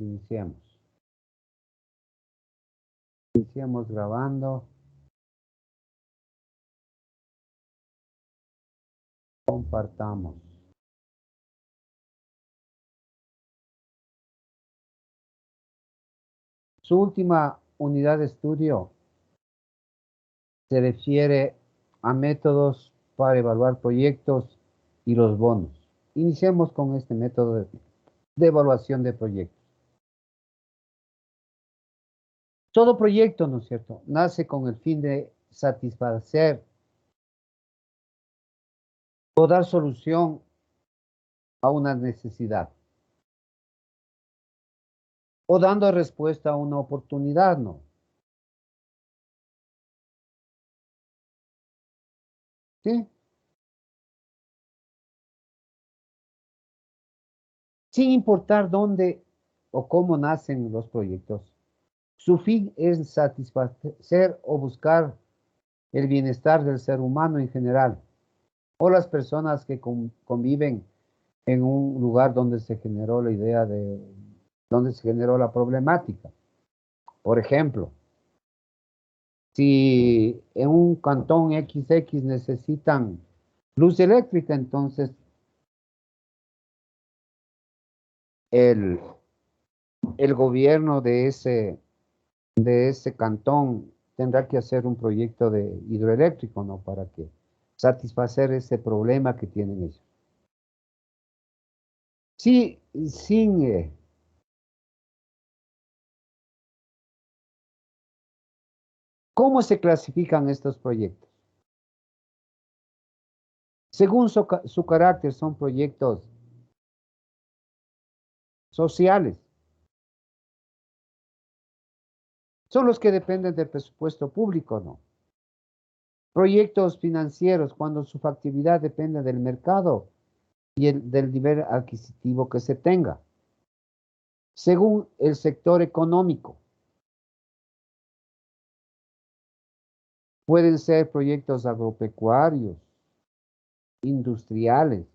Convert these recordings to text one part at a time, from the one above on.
Iniciemos. Iniciemos grabando. Compartamos. Su última unidad de estudio se refiere a métodos para evaluar proyectos y los bonos. Iniciemos con este método de evaluación de proyectos. Todo proyecto, ¿no es cierto?, nace con el fin de satisfacer o dar solución a una necesidad o dando respuesta a una oportunidad, ¿no? ¿Sí? Sin importar dónde o cómo nacen los proyectos, su fin es satisfacer o buscar el bienestar del ser humano en general o las personas que conviven en un lugar donde se generó la idea de, donde se generó la problemática. Por ejemplo, si en un cantón XX necesitan luz eléctrica, entonces el, el gobierno de ese cantón tendrá que hacer un proyecto de hidroeléctrico, ¿no? Para que satisfacer ese problema que tienen ellos. Sí, sin, ¿cómo se clasifican estos proyectos? Según su carácter, son proyectos sociales. Son los que dependen del presupuesto público, ¿no? Proyectos financieros, cuando su factibilidad depende del mercado y del nivel adquisitivo que se tenga. Según el sector económico, pueden ser proyectos agropecuarios, industriales,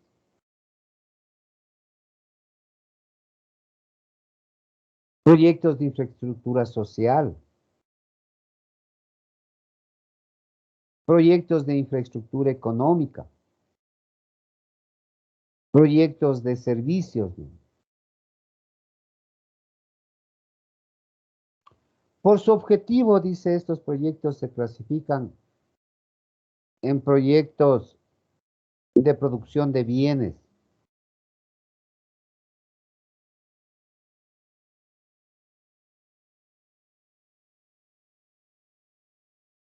proyectos de infraestructura social, proyectos de infraestructura económica, proyectos de servicios, ¿no? Por su objetivo, dice, estos proyectos se clasifican en proyectos de producción de bienes.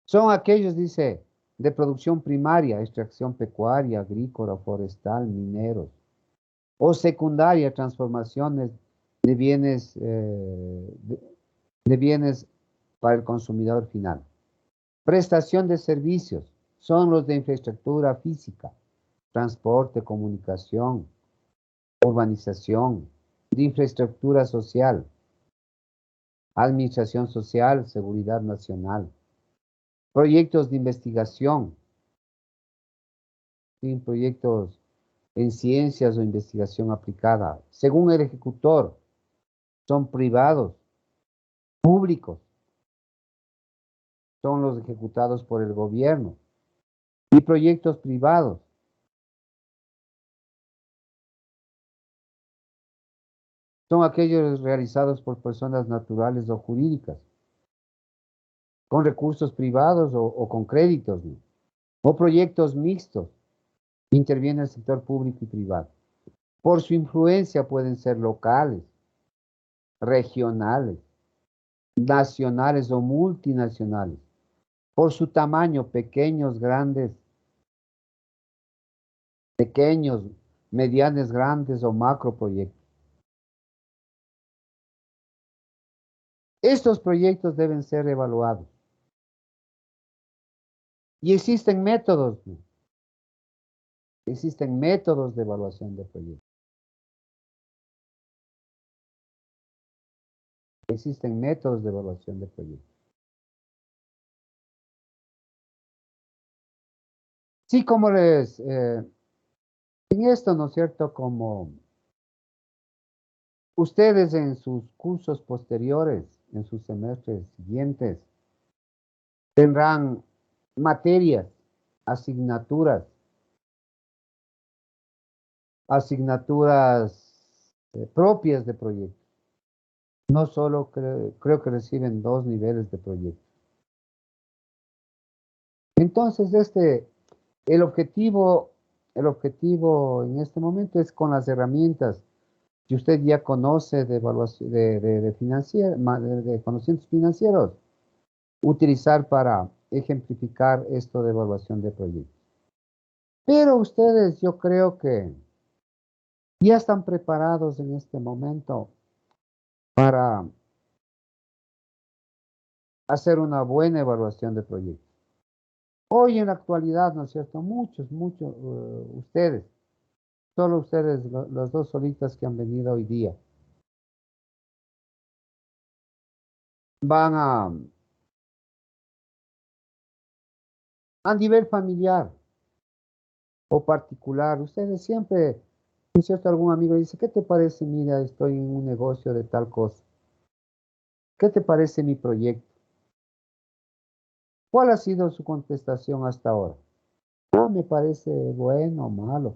Son aquellos, dice, de producción primaria, extracción pecuaria, agrícola, forestal, mineros, o secundaria, transformaciones de bienes, de bienes para el consumidor final. Prestación de servicios son los de infraestructura física, transporte, comunicación, urbanización, de infraestructura social, administración social, seguridad nacional, proyectos de investigación, ¿sí? Proyectos en ciencias o investigación aplicada. Según el ejecutor, son privados, públicos, son los ejecutados por el gobierno, y proyectos privados. Son aquellos realizados por personas naturales o jurídicas, con recursos privados o con créditos, ¿no? O proyectos mixtos. Interviene el sector público y privado. Por su influencia pueden ser locales, regionales, nacionales o multinacionales. Por su tamaño, pequeños, grandes, pequeños, medianos, grandes o macroproyectos. Estos proyectos deben ser evaluados. Y existen métodos, ¿no? Existen métodos de evaluación de proyectos. Existen métodos de evaluación de proyectos. Sí, como en esto, ¿no es cierto? Como Ustedes en sus cursos posteriores, en sus semestres siguientes, tendrán materias, asignaturas, propias de proyectos. No solo creo que reciben 2 niveles de proyectos. Entonces, el objetivo en este momento es con las herramientas que usted ya conoce de evaluación de conocimientos financieros, utilizar para ejemplificar esto de evaluación de proyectos. Pero ustedes, yo creo que ya están preparados en este momento para hacer una buena evaluación de proyectos. Hoy en la actualidad, ¿no es cierto? Muchos, ustedes, solo ustedes, los dos solitas que han venido hoy día, van a nivel familiar o particular. Ustedes siempre, ¿no es cierto? Algún amigo dice, ¿qué te parece? Mira, estoy en un negocio de tal cosa. ¿Qué te parece mi proyecto? ¿Cuál ha sido su contestación hasta ahora? No me parece bueno o malo.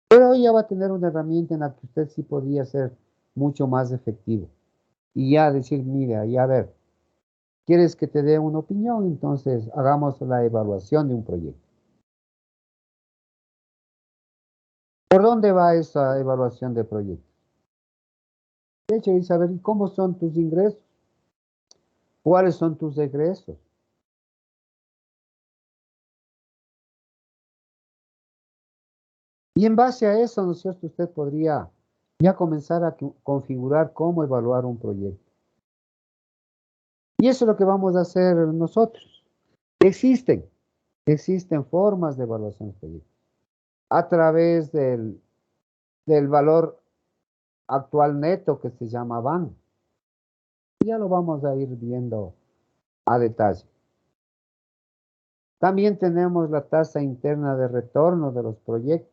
Pero hoy ya va a tener una herramienta en la que usted sí podría ser mucho más efectivo. Y ya decir, mira, y a ver, ¿quieres que te dé una opinión? Entonces hagamos la evaluación de un proyecto. ¿Por dónde va esa evaluación de proyecto? De hecho, y saber cómo son tus ingresos, cuáles son tus egresos. Y en base a eso, ¿no es cierto? Usted podría ya comenzar a configurar cómo evaluar un proyecto. Y eso es lo que vamos a hacer nosotros. Existen, existen formas de evaluación de proyectos. A través del valor actual neto que se llama VAN. Ya lo vamos a ir viendo a detalle. También tenemos la tasa interna de retorno de los proyectos,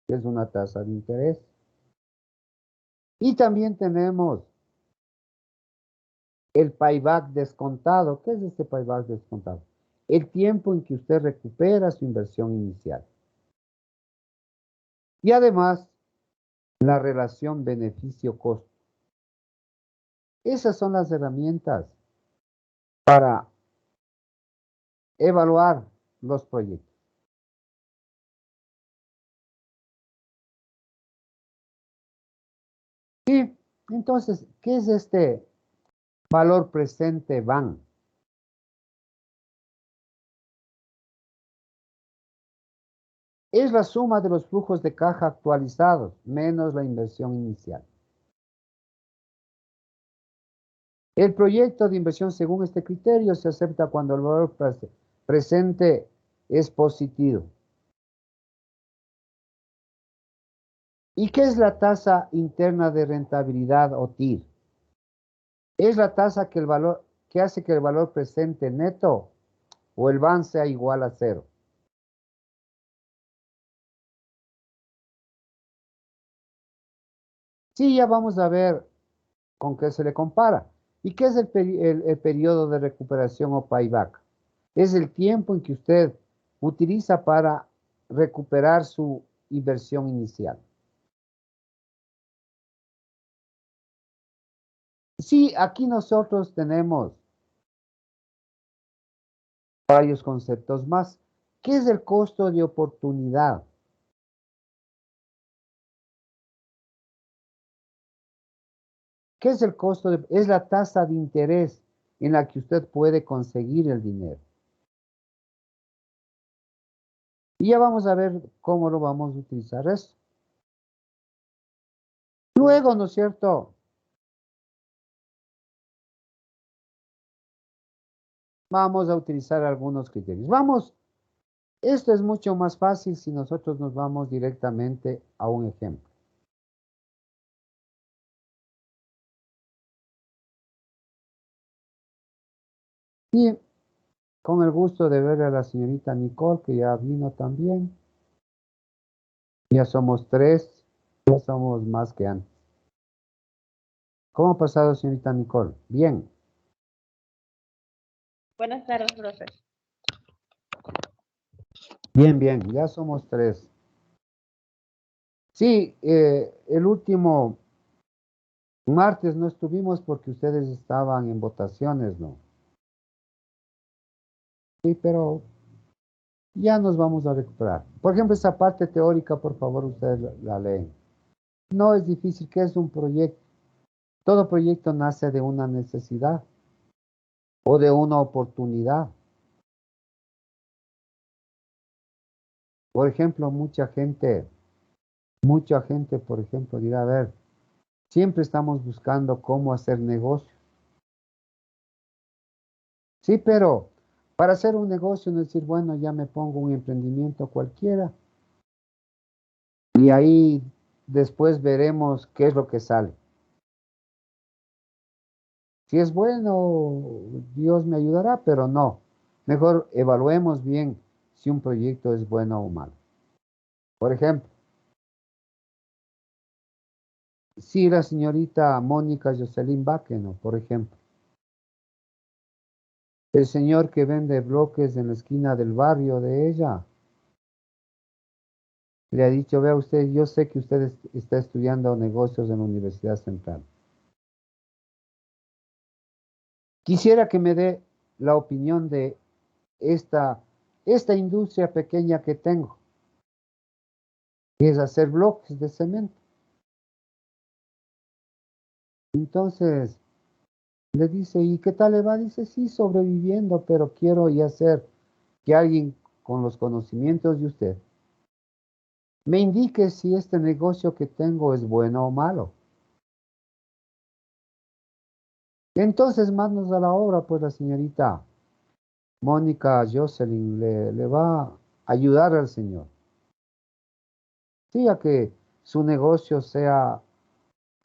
que es una tasa de interés. Y también tenemos el payback descontado. ¿Qué es este payback descontado? El tiempo en que usted recupera su inversión inicial. Y además, la relación beneficio-costo. Esas son las herramientas para evaluar los proyectos. Y entonces, ¿qué es este valor presente VAN? Es la suma de los flujos de caja actualizados menos la inversión inicial. El proyecto de inversión según este criterio se acepta cuando el valor presente es positivo. ¿Y qué es la tasa interna de rentabilidad o TIR? Es la tasa que hace que el valor presente neto o el VAN sea igual a 0. Sí, ya vamos a ver con qué se le compara. ¿Y qué es el periodo de recuperación o payback? Es el tiempo en que usted utiliza para recuperar su inversión inicial. Sí, aquí nosotros tenemos varios conceptos más. ¿Qué es el costo de oportunidad? ¿Qué es el costo es la tasa de interés en la que usted puede conseguir el dinero? Y ya vamos a ver cómo lo vamos a utilizar eso. Luego, ¿no es cierto? Vamos a utilizar algunos criterios. Esto es mucho más fácil si nosotros nos vamos directamente a un ejemplo. Y con el gusto de ver a la señorita Nicole, que ya vino también. Ya somos 3, ya somos más que antes. ¿Cómo ha pasado, señorita Nicole? Bien. Buenas tardes, profe. Bien, bien. Ya somos tres. Sí, el último martes no estuvimos porque ustedes estaban en votaciones, ¿no? Sí, pero ya nos vamos a recuperar. Por ejemplo, esa parte teórica, por favor, ustedes la leen. No es difícil, que es un proyecto. Todo proyecto nace de una necesidad o de una oportunidad. Por ejemplo, mucha gente, por ejemplo, dirá, a ver, siempre estamos buscando cómo hacer negocio. Sí, pero para hacer un negocio no es decir, bueno, ya me pongo un emprendimiento cualquiera y ahí después veremos qué es lo que sale. Si es bueno, Dios me ayudará, pero no. Mejor evaluemos bien si un proyecto es bueno o malo. Por ejemplo, si la señorita Mónica Jocelyn Báqueno, por ejemplo, el señor que vende bloques en la esquina del barrio de ella, le ha dicho, vea usted, yo sé que usted está estudiando negocios en la Universidad Central. Quisiera que me dé la opinión de esta industria pequeña que tengo, que es hacer bloques de cemento. Entonces, le dice, ¿y qué tal le va? Dice, sí, sobreviviendo, pero quiero ya hacer que alguien con los conocimientos de usted me indique si este negocio que tengo es bueno o malo. Entonces, manos a la obra, pues la señorita Mónica Jocelyn le va a ayudar al señor. Sí, a que su negocio sea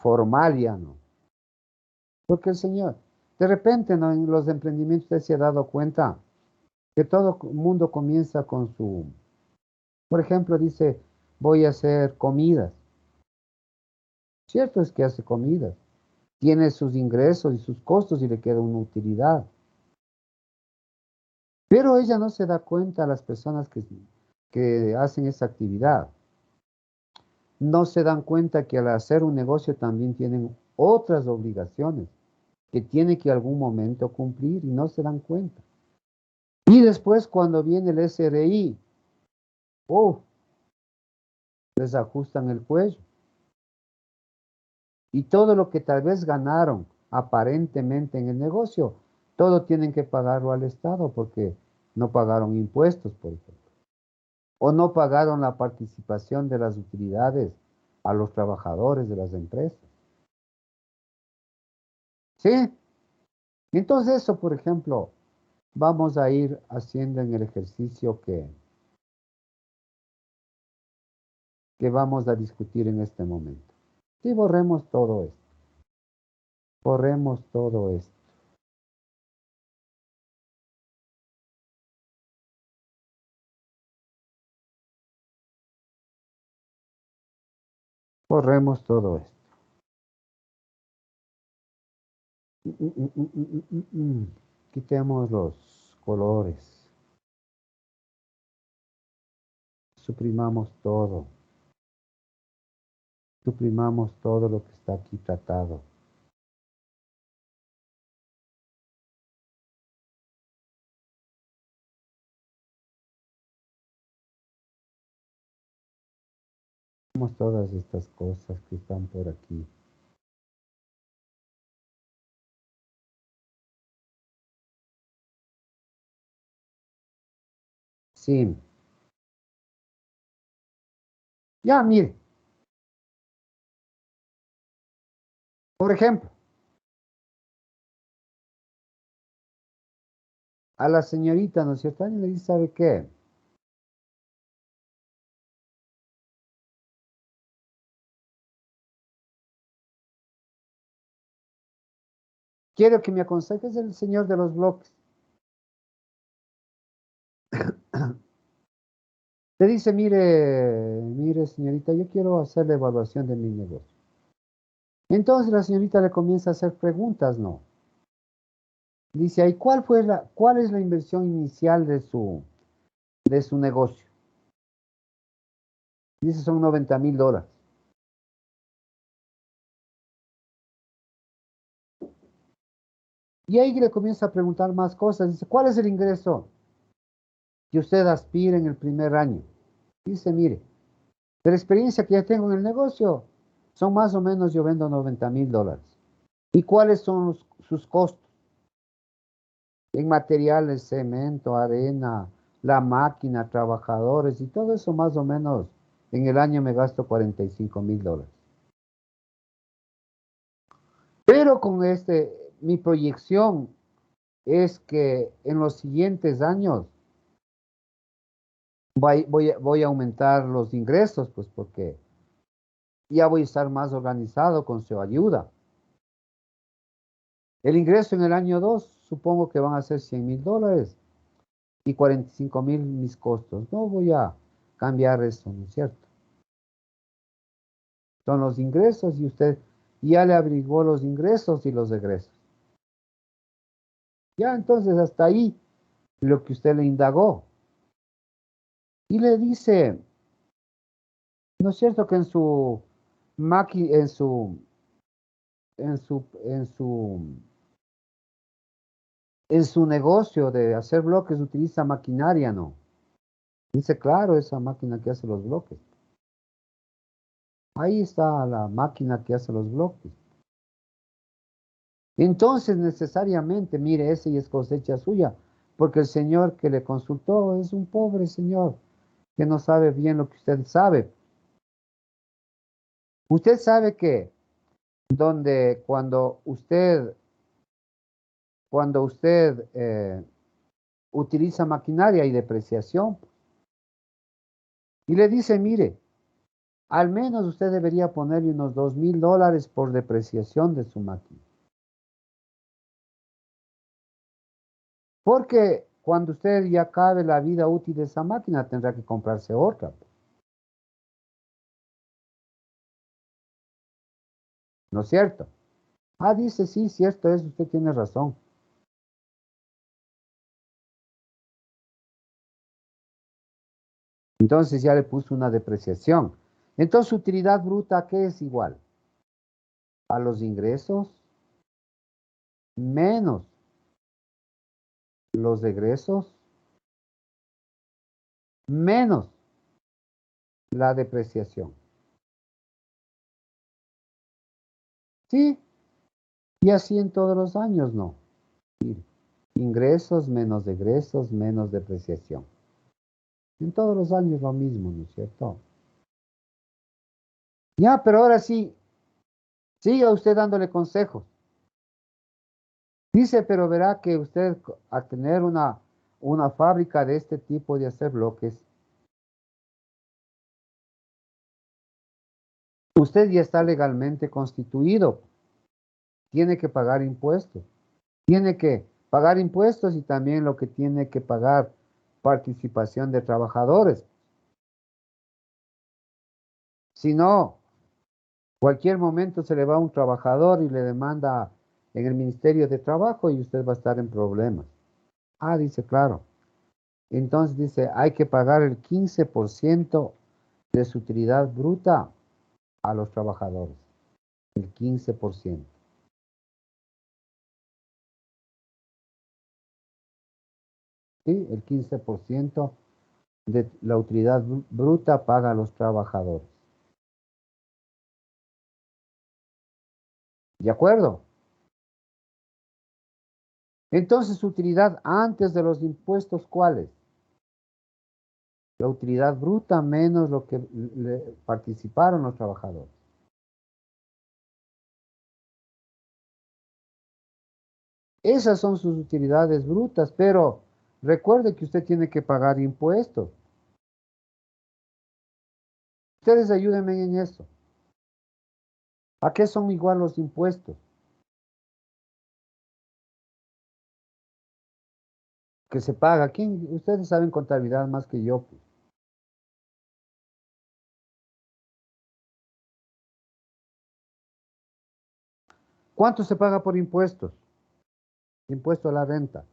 formal ya, ¿no? Porque el señor, de repente, ¿no? En los emprendimientos usted se ha dado cuenta que todo mundo comienza con por ejemplo, dice, voy a hacer comidas. Cierto es que hace comidas. Tiene sus ingresos y sus costos y le queda una utilidad. Pero ella no se da cuenta, las personas que hacen esa actividad, no se dan cuenta que al hacer un negocio también tienen otras obligaciones que tiene que algún momento cumplir y no se dan cuenta. Y después cuando viene el SRI, ¡oh! Les ajustan el cuello. Y todo lo que tal vez ganaron aparentemente en el negocio, todo tienen que pagarlo al Estado porque no pagaron impuestos, por ejemplo. O no pagaron la participación de las utilidades a los trabajadores de las empresas. ¿Sí? Entonces eso, por ejemplo, vamos a ir haciendo en el ejercicio que vamos a discutir en este momento. Sí, borremos todo esto. Borremos todo esto. Borremos todo esto. Quitemos los colores. Suprimamos todo. Suprimamos todo lo que está aquí tratado. Suprimamos todas estas cosas que están por aquí. Sí. Ya, mire. Por ejemplo, a la señorita, ¿no es cierto? Alguien le dice, ¿sabe qué? Quiero que me aconsejes el señor de los bloques. Te dice, mire, señorita, yo quiero hacer la evaluación de mi negocio. Entonces la señorita le comienza a hacer preguntas, ¿no? Dice, ahí, cuál es la inversión inicial de su negocio? Dice, son $90,000. Y ahí le comienza a preguntar más cosas. Dice, ¿cuál es el ingreso que usted aspira en el primer año? Dice, mire, de la experiencia que ya tengo en el negocio, son más o menos yo vendo $90,000. ¿Y cuáles son sus costos? En materiales, cemento, arena, la máquina, trabajadores y todo eso más o menos en el año me gasto $45,000. Pero con mi proyección es que en los siguientes años voy a aumentar los ingresos, pues porque ya voy a estar más organizado con su ayuda. El ingreso en el año 2 supongo que van a ser $100,000 y 45,000 mis costos. No voy a cambiar eso, ¿no es cierto? Son los ingresos y usted ya le averiguó los ingresos y los egresos. Ya entonces hasta ahí lo que usted le indagó. Y le dice, ¿no es cierto que en su maqui, en su negocio de hacer bloques utiliza maquinaria, ¿no? Dice, claro, esa máquina que hace los bloques. Ahí está la máquina que hace los bloques. Entonces, necesariamente, mire, ese ya es cosecha suya, porque el señor que le consultó es un pobre señor que no sabe bien lo que usted sabe. Usted sabe que donde cuando usted utiliza maquinaria y depreciación, y le dice, mire, al menos usted debería ponerle unos $2,000 por depreciación de su máquina. Porque cuando usted ya acabe la vida útil de esa máquina, tendrá que comprarse otra. ¿No es cierto? Ah, dice, sí, cierto es, usted tiene razón. Entonces ya le puso una depreciación. Entonces, su utilidad bruta, ¿qué es igual? A los ingresos menos los egresos menos la depreciación. ¿Sí? Y así en todos los años, ¿no? Sí. Ingresos menos egresos menos depreciación. En todos los años lo mismo, ¿no es cierto? Ya, pero ahora sí, siga usted dándole consejos. Dice, pero verá que usted al tener una fábrica de este tipo de hacer bloques, usted ya está legalmente constituido. Tiene que pagar impuestos. Tiene que pagar impuestos y también lo que tiene que pagar participación de trabajadores. Si no, cualquier momento se le va un trabajador y le demanda en el Ministerio de Trabajo y usted va a estar en problemas. Ah, dice, claro. Entonces dice, hay que pagar el 15% de su utilidad bruta a los trabajadores. El 15%. ¿Sí? El 15% de la utilidad bruta paga a los trabajadores. ¿De acuerdo? Entonces, su utilidad antes de los impuestos, ¿cuál es? La utilidad bruta menos lo que le participaron los trabajadores. Esas son sus utilidades brutas, pero recuerde que usted tiene que pagar impuestos. Ustedes ayúdenme en eso. ¿A qué son igual los impuestos? Que se paga. ¿Quién? Ustedes saben contabilidad más que yo, pues. ¿Cuánto se paga por impuestos? Impuesto a la renta.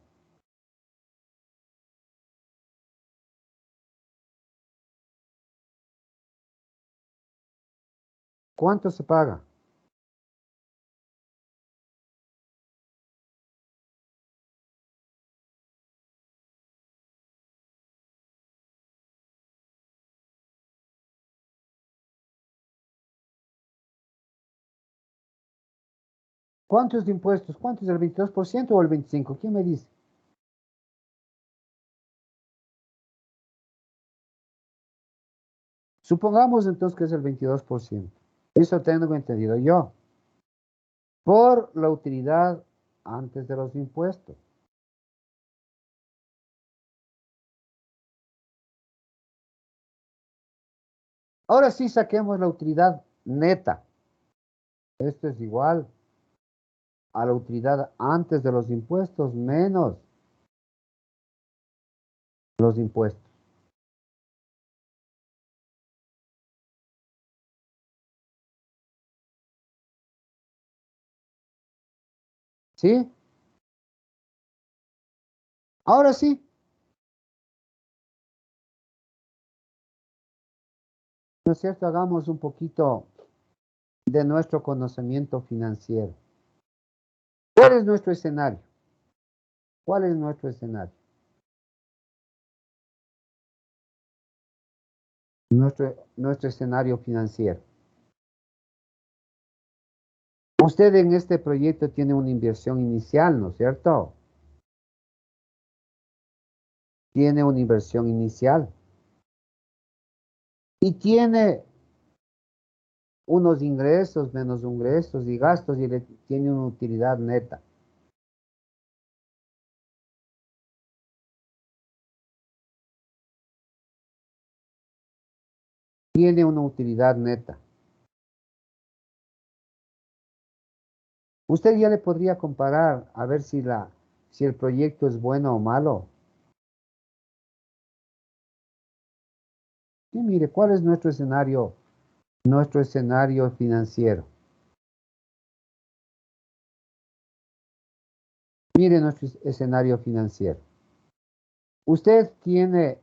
¿Cuánto se paga? ¿Cuánto es de impuestos? ¿Cuánto es el 22% o el 25%? ¿Quién me dice? Supongamos entonces que es el 22%. Eso tengo entendido yo. Por la utilidad antes de los impuestos. Ahora sí saquemos la utilidad neta. Esto es igual a la utilidad antes de los impuestos menos los impuestos. ¿Sí? Ahora sí. ¿No es cierto? Hagamos un poquito de nuestro conocimiento financiero. ¿Cuál es nuestro escenario? ¿Cuál es nuestro escenario? Nuestro escenario financiero. Usted en este proyecto tiene una inversión inicial, ¿no es cierto? Tiene una inversión inicial. Y tiene unos ingresos, menos ingresos y gastos y tiene una utilidad neta. Tiene una utilidad neta. Usted ya le podría comparar a ver si el proyecto es bueno o malo. Y mire, ¿cuál es nuestro escenario financiero? Mire nuestro escenario financiero. Usted tiene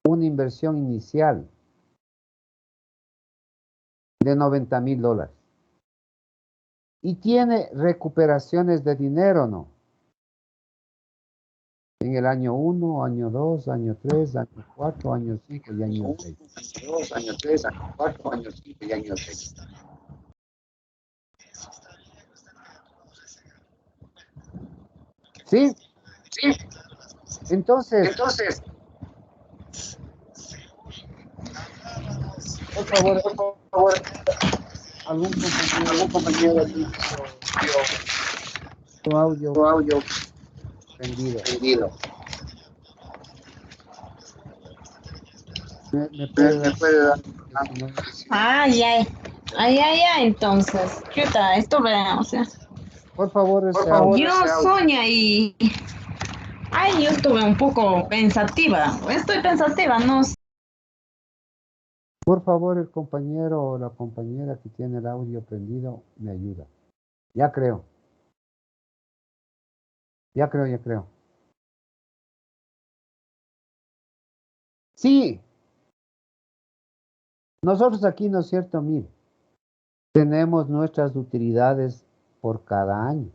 una inversión inicial de $90,000 y tiene recuperaciones de dinero, ¿no? En el año 1, año 2, año 3, año 4, año 5 y año 6. Año 2, año 3, año 4, año 5 y año 6. ¿Sí? ¿Sí? Entonces, Entonces, por favor, por favor, algún algún compañero compañero aquí su audio su audio prendido. prendido. ¿Me puede ¿Me dar? puede dar? Porque si no, Ay, ay, ay, ay, ay, entonces, chuta, esto vea, o sea, por favor, Por ese favor, audio. yo, ese audio. Sonia, y, ay, yo estuve un poco pensativa, estoy pensativa, no sé. Por favor, el compañero o la compañera que tiene el audio prendido me ayuda. Ya creo, ya creo, ya creo. Sí, nosotros aquí, ¿no es cierto? Mire, tenemos nuestras utilidades por cada año.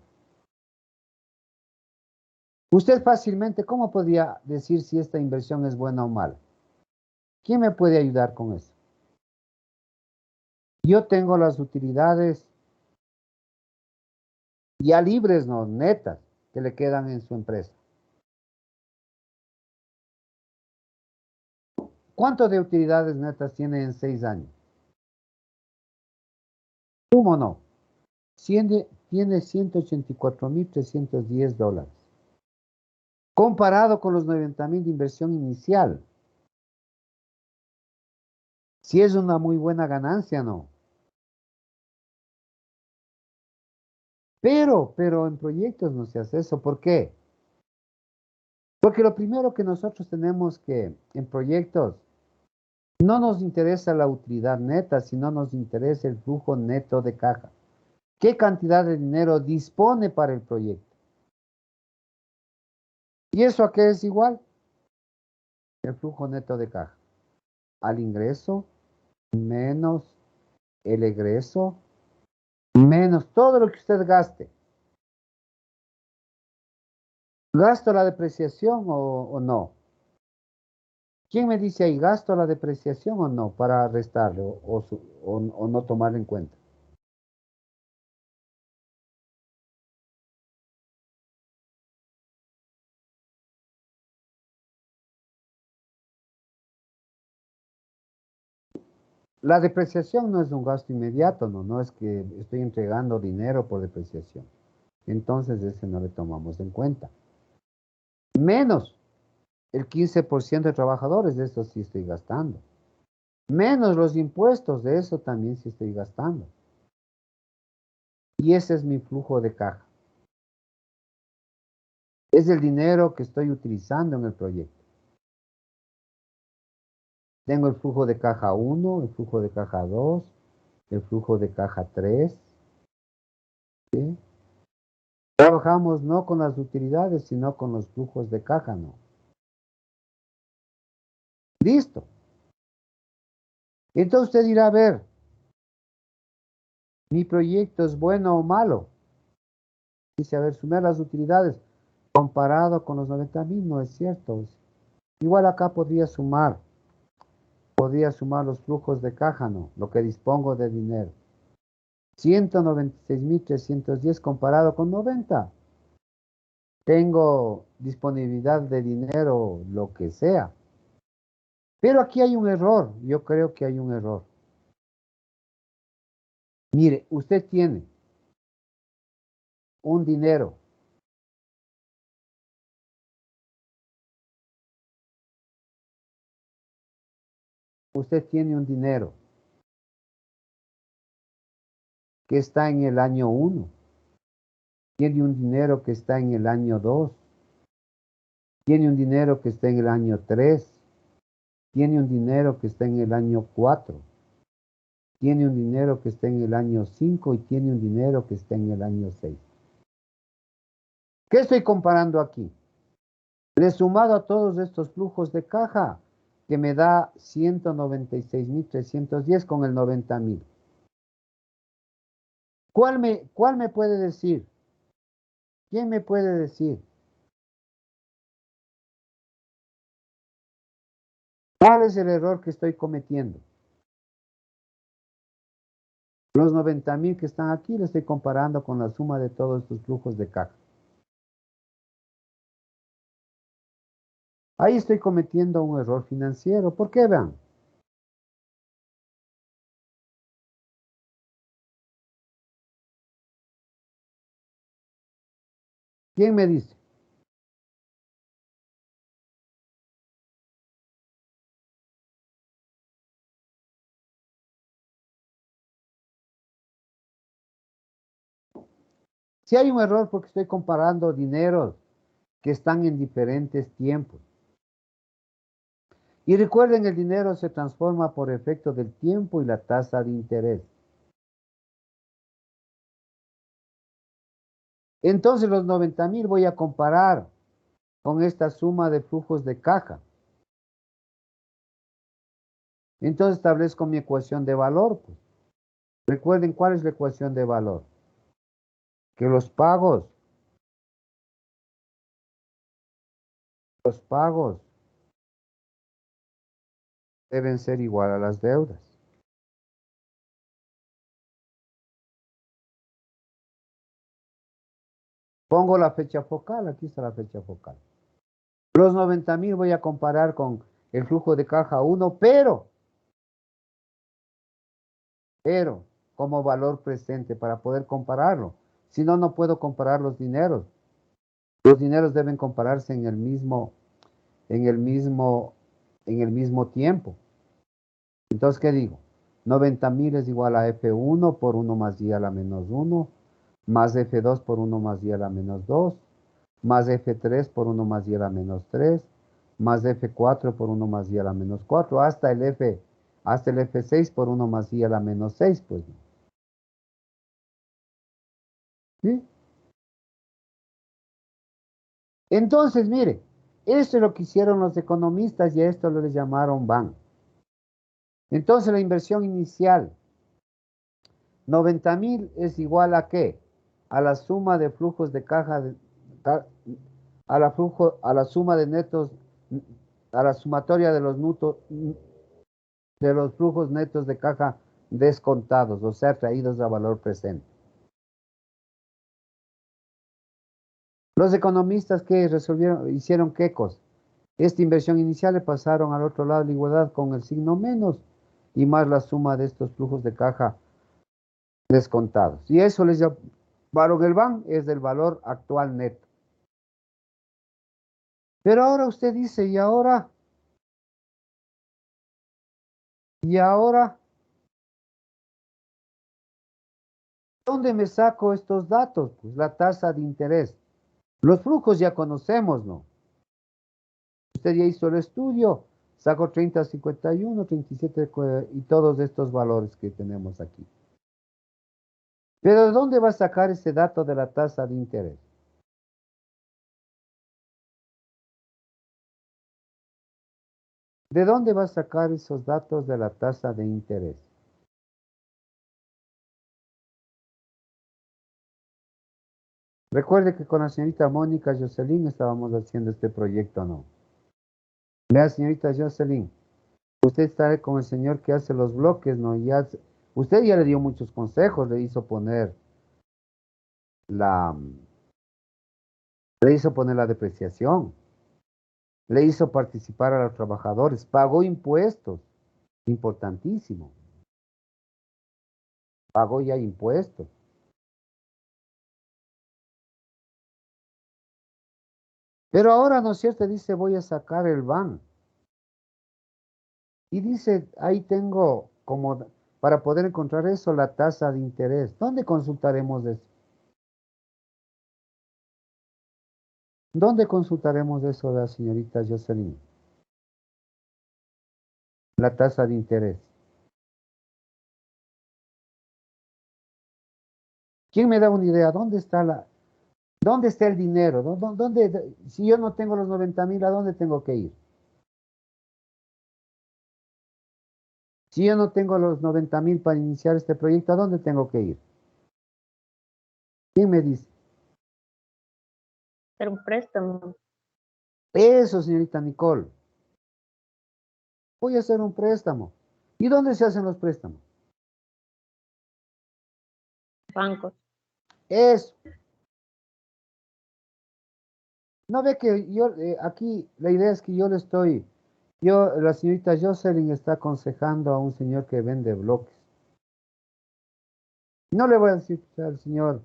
Usted fácilmente, ¿cómo podría decir si esta inversión es buena o mala? ¿Quién me puede ayudar con eso? Yo tengo las utilidades ya libres, no netas, que le quedan en su empresa. ¿Cuánto de utilidades netas tiene en 6 años? ¿Cómo no? Tiene $184,310. Comparado con los 90,000 de inversión inicial. Si es una muy buena ganancia, ¿no? Pero en proyectos no se hace eso. ¿Por qué? Porque lo primero que nosotros tenemos que, en proyectos, no nos interesa la utilidad neta, sino nos interesa el flujo neto de caja. ¿Qué cantidad de dinero dispone para el proyecto? ¿Y eso a qué es igual? El flujo neto de caja. Al ingreso menos el egreso menos todo lo que usted gaste. ¿Gasto la depreciación o no? ¿Quién me dice ahí, gasto la depreciación o no para restarle o no tomarlo en cuenta? La depreciación no es un gasto inmediato, no es que estoy entregando dinero por depreciación. Entonces ese no le tomamos en cuenta. Menos el 15% de trabajadores, de eso sí estoy gastando. Menos los impuestos, de eso también sí estoy gastando. Y ese es mi flujo de caja. Es el dinero que estoy utilizando en el proyecto. Tengo el flujo de caja 1, el flujo de caja 2, el flujo de caja 3. ¿Sí? Trabajamos no con las utilidades, sino con los flujos de caja, ¿no? Listo. Entonces usted dirá, a ver, ¿mi proyecto es bueno o malo? Dice, a ver, sumar las utilidades comparado con los 90.000, no es cierto. Igual acá podría sumar los flujos de caja, ¿no? Lo que dispongo de dinero. 196.310 comparado con 90. Tengo disponibilidad de dinero, lo que sea. Pero aquí hay un error, yo creo que hay un error. Mire, un dinero, usted tiene un dinero que está en el año 1, tiene un dinero que está en el año 2, tiene un dinero que está en el año 3, tiene un dinero que está en el año 4, tiene un dinero que está en el año 5 y tiene un dinero que está en el año 6. ¿Qué estoy comparando aquí? Le he sumado a todos estos flujos de caja que me da 196.310 con el 90.000. ¿Cuál me puede decir? ¿Quién me puede decir? ¿Cuál es el error que estoy cometiendo? Los 90.000 que están aquí, le estoy comparando con la suma de todos estos flujos de caja. Ahí estoy cometiendo un error financiero. ¿Por qué, vean? ¿Quién me dice? Si hay un error porque estoy comparando dineros que están en diferentes tiempos. Y recuerden, el dinero se transforma por efecto del tiempo y la tasa de interés. Entonces los 90.000 voy a comparar con esta suma de flujos de caja. Entonces establezco mi ecuación de valor, pues. Recuerden cuál es la ecuación de valor. Que los pagos deben ser igual a las deudas. Pongo la fecha focal, aquí está la fecha focal. Los 90.000 voy a comparar con el flujo de caja 1, pero como valor presente para poder compararlo. Si no, no puedo comparar los dineros. Los dineros deben compararse en el mismo, en el mismo tiempo. Entonces, ¿qué digo? 90.000 es igual a F1 por 1 más y a la menos 1, más F2 por 1 más y a la menos 2, más F3 por 1 más y a la menos 3, más F4 por 1 más y a la menos 4, hasta el F6 por 1 más y a la menos 6, pues. ¿Sí? Entonces, mire, esto es lo que hicieron los economistas y a esto lo les llamaron BAN. Entonces, la inversión inicial, 90.000 es igual a ¿qué? A la suma de flujos de caja, a la suma de netos, a la sumatoria de de los flujos netos de caja descontados, o sea, traídos a valor presente. Los economistas que resolvieron, hicieron qué cosa. Esta inversión inicial le pasaron al otro lado de la igualdad con el signo menos y más la suma de estos flujos de caja descontados. Y eso les llamaron el BAN, es del valor actual neto. Pero ahora usted dice, y ahora, ¿dónde me saco estos datos? Pues la tasa de interés. Los flujos ya conocemos, ¿no? Usted ya hizo el estudio, sacó 30, 51, 37 y todos estos valores que tenemos aquí. Pero ¿de dónde va a sacar ese dato de la tasa de interés? ¿De dónde va a sacar esos datos de la tasa de interés? Recuerde que con la señorita Mónica Jocelyn estábamos haciendo este proyecto, ¿no? Vea, señorita Jocelyn, usted está con el señor que hace los bloques, ¿no? Usted ya le dio muchos consejos, la, le hizo poner la depreciación, le hizo participar a los trabajadores, pagó impuestos, importantísimo, pagó ya impuestos. Pero ahora, ¿no es cierto? Dice, voy a sacar el BAN. Y dice, ahí tengo como, para poder encontrar eso, la tasa de interés. ¿Dónde consultaremos eso? ¿Dónde consultaremos eso de la señorita Jocelyn? La tasa de interés. ¿Quién me da una idea? ¿Dónde está el dinero? Si yo no tengo los 90.000, ¿a dónde tengo que ir? Si yo no tengo los 90.000 para iniciar este proyecto, ¿a dónde tengo que ir? ¿Quién me dice? Hacer un préstamo. Eso, señorita Nicole. Voy a hacer un préstamo. ¿Y dónde se hacen los préstamos? Bancos. Eso. No ve que yo, aquí, la idea es que la señorita Jocelyn está aconsejando a un señor que vende bloques. No le voy a decir al señor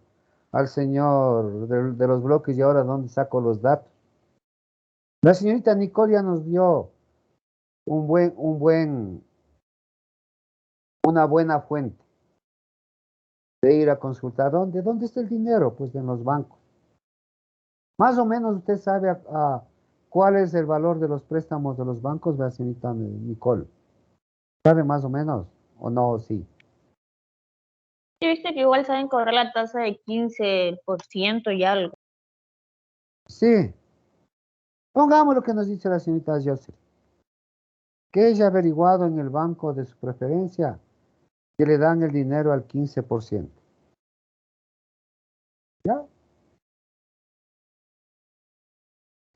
de los bloques y ahora dónde saco los datos. La señorita Nicole ya nos dio un una buena fuente de ir a consultar. ¿Dónde está el dinero? Pues en los bancos. Más o menos usted sabe cuál es el valor de los préstamos de los bancos, la señorita Nicole. ¿Sabe más o menos? ¿O no? Sí. Yo he visto que igual saben cobrar la tasa de 15% y algo. Sí. Pongamos lo que nos dice la señorita Joseph. Que ella ha averiguado en el banco de su preferencia que le dan el dinero al 15%. ¿Ya?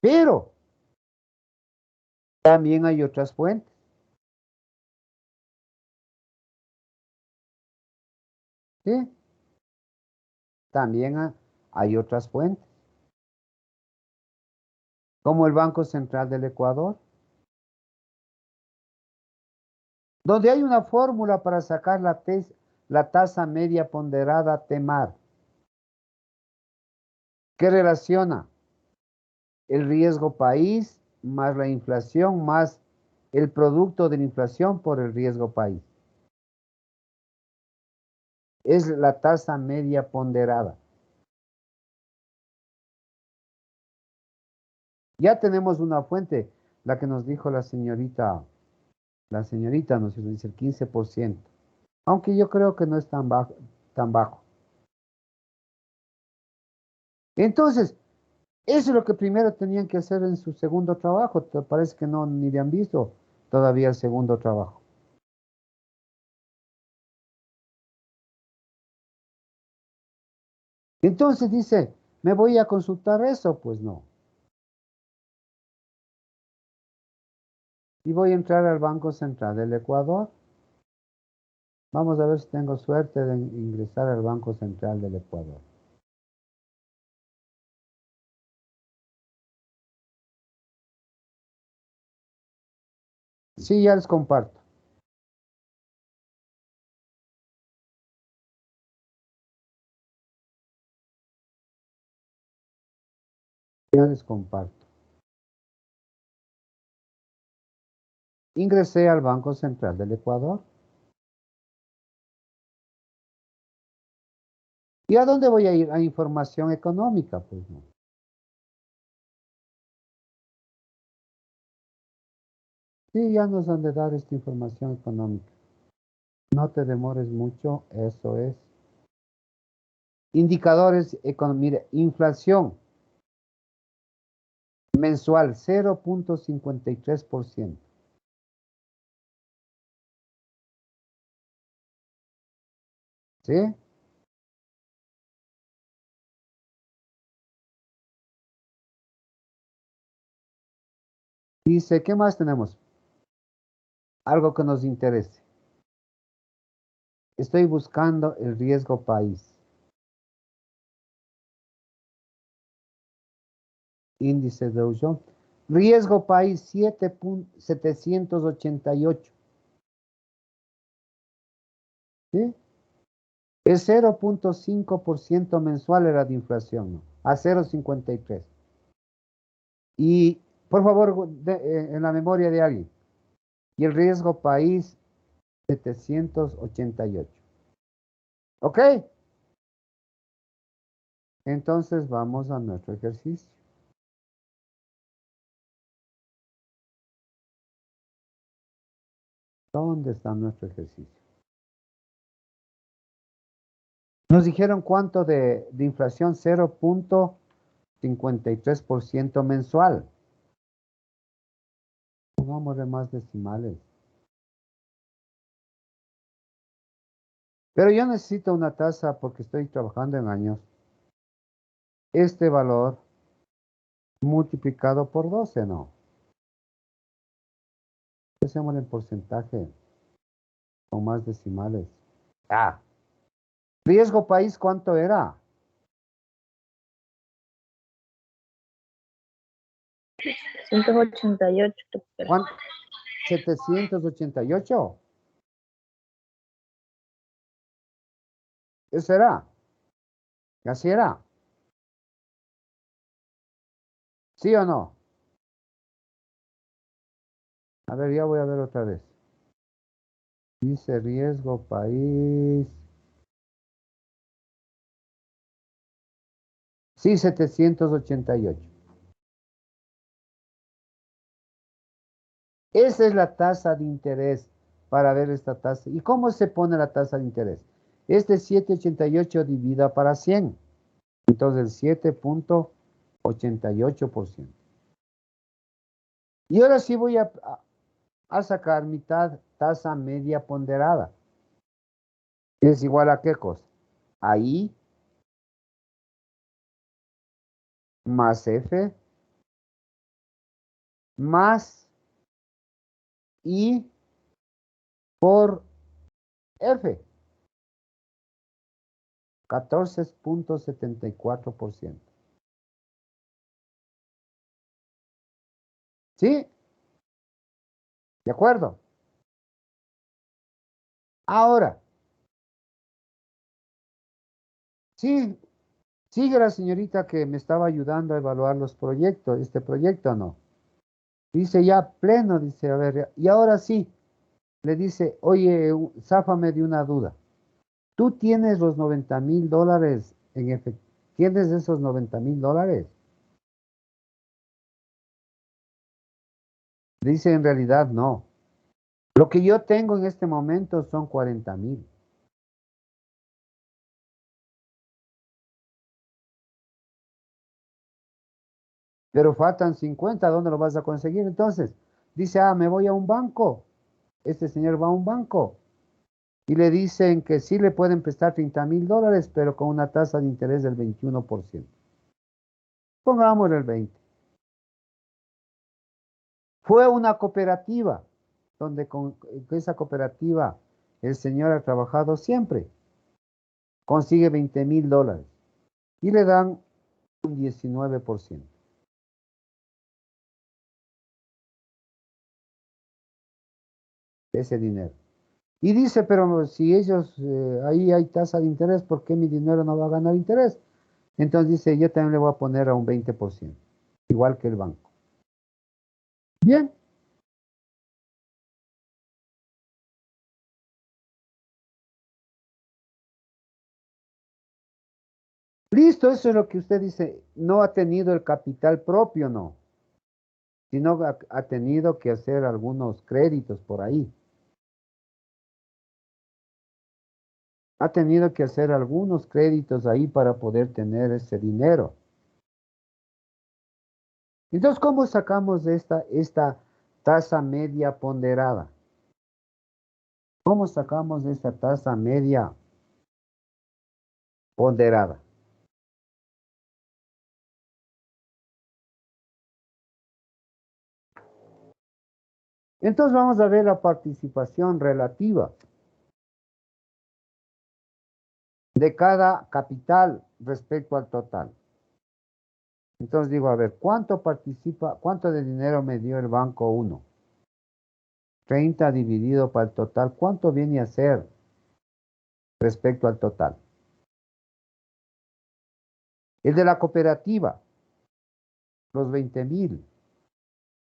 Pero también hay otras fuentes. ¿Sí? También hay otras fuentes. Como el Banco Central del Ecuador, donde hay una fórmula para sacar la tasa media ponderada TEMAR, que relaciona el riesgo país más la inflación más el producto de la inflación por el riesgo país. Es la tasa media ponderada. Ya tenemos una fuente, la que nos dijo la señorita nos dice el 15%, aunque yo creo que no es tan bajo. Entonces, eso es lo que primero tenían que hacer en su segundo trabajo. Parece que no, ni le han visto todavía el segundo trabajo. Entonces dice, ¿me voy a consultar eso? Pues no. Y voy a entrar al Banco Central del Ecuador. Vamos a ver si tengo suerte de ingresar al Banco Central del Ecuador. Sí, ya les comparto. Ya les comparto. Ingresé al Banco Central del Ecuador. ¿Y a dónde voy a ir? A información económica, pues no. Sí, ya nos han de dar esta información económica. No te demores mucho, eso es. Indicadores económicos. Mire, inflación mensual 0.53%. ¿Sí? Dice, ¿qué más tenemos? Algo que nos interese. Estoy buscando el riesgo país. Índice de Dow. Riesgo país 7.788. ¿Sí? Es 0.5% mensual era de inflación, ¿no? A 0.53. Y por favor, en la memoria de alguien. Y el riesgo país 788. ¿Ok? Entonces vamos a nuestro ejercicio. ¿Dónde está nuestro ejercicio? Nos dijeron cuánto de inflación, 0.53% mensual. Pongámosle más decimales. Pero yo necesito una tasa porque estoy trabajando en años. Este valor multiplicado por 12, ¿no? Hacemos en porcentaje con más decimales. Ah, riesgo país, ¿cuánto era? 188. ¿Cuánto? 788. ¿Eso era? ¿Así era? ¿Sí o no? A ver, ya voy a ver otra vez. Dice riesgo país. Sí, 788. Esa es la tasa de interés para ver esta tasa. ¿Y cómo se pone la tasa de interés? Este 788 divida para 100. Entonces, 7.88%. Y ahora sí voy a sacar mi tasa media ponderada. ¿Es igual a qué cosa? A I más F más I por F. 14.74%. ¿Sí? ¿De acuerdo? Ahora, sí, sigue la señorita que me estaba ayudando a evaluar los proyectos, este proyecto no. Dice ya pleno, dice, a ver, y ahora sí, le dice, oye, záfame de una duda. Tú tienes los $90,000 en efectivo. ¿Tienes esos $90,000? Dice, en realidad no. Lo que yo tengo en este momento son 40,000. pero faltan 50, ¿dónde lo vas a conseguir? Entonces, dice, me voy a un banco. Este señor va a un banco y le dicen que sí le pueden prestar $30,000, pero con una tasa de interés del 21%. Pongámosle el 20. Fue una cooperativa, donde con esa cooperativa el señor ha trabajado siempre. Consigue $20,000 y le dan un 19% de ese dinero. Y dice, pero si ellos, ahí hay tasa de interés, ¿por qué mi dinero no va a ganar interés? Entonces dice, yo también le voy a poner a un 20%, igual que el banco. Bien. Listo, eso es lo que usted dice. No ha tenido el capital propio, no, sino ha tenido que hacer algunos créditos por ahí. Ha tenido que hacer algunos créditos ahí para poder tener ese dinero. Entonces, ¿cómo sacamos esta tasa media ponderada? ¿Cómo sacamos esta tasa media ponderada? Entonces vamos a ver la participación relativa de cada capital respecto al total. Entonces digo, a ver, cuánto de dinero me dio el banco 1? 30 dividido para el total, ¿cuánto viene a ser respecto al total? El de la cooperativa, los 20,000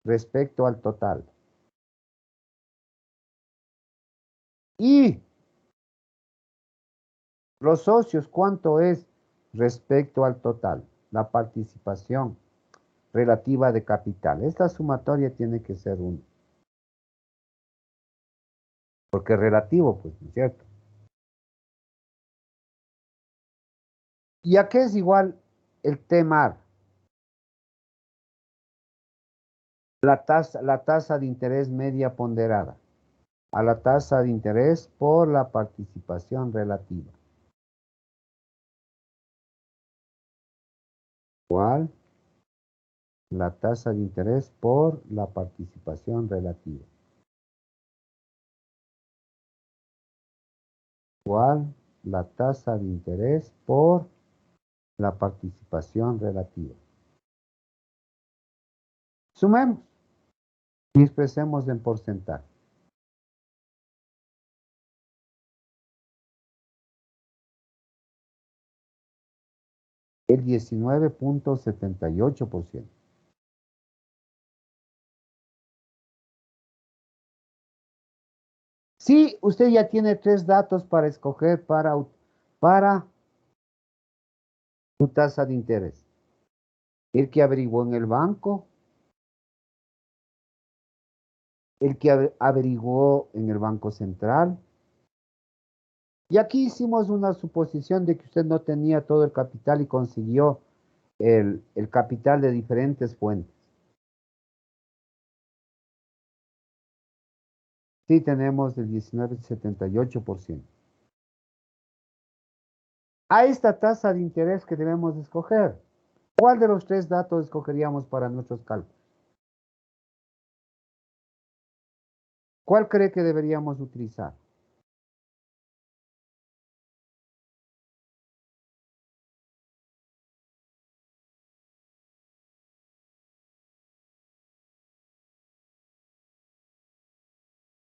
respecto al total. Y los socios, ¿cuánto es respecto al total? La participación relativa de capital. Esta sumatoria tiene que ser 1. Porque es relativo, pues, ¿no es cierto? ¿Y a qué es igual el TMAR? La tasa de interés media ponderada. A la tasa de interés por la participación relativa. ¿Cuál? La tasa de interés por la participación relativa. ¿Cuál? La tasa de interés por la participación relativa. Sumemos y expresemos en porcentaje. El 19.78%. Sí, usted ya tiene 3 datos para escoger para su tasa de interés. El que averiguó en el banco, el que averiguó en el Banco Central. Y aquí hicimos una suposición de que usted no tenía todo el capital y consiguió el capital de diferentes fuentes. Sí, tenemos el 19.78%. A esta tasa de interés que debemos escoger, ¿cuál de los 3 datos escogeríamos para nuestros cálculos? ¿Cuál cree que deberíamos utilizar?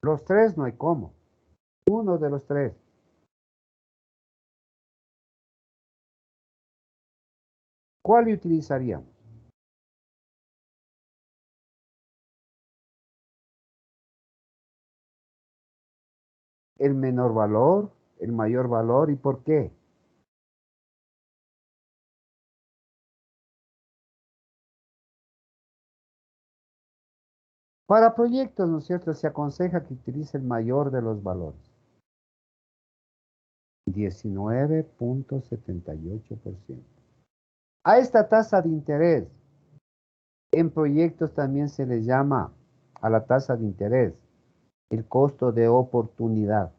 Los 3 no hay cómo. Uno de los 3. ¿Cuál utilizaríamos? ¿El menor valor, el mayor valor y por qué? Para proyectos, ¿no es cierto?, se aconseja que utilice el mayor de los valores. 19.78%. A esta tasa de interés, En proyectos también se les llama a la tasa de interés el costo de oportunidad.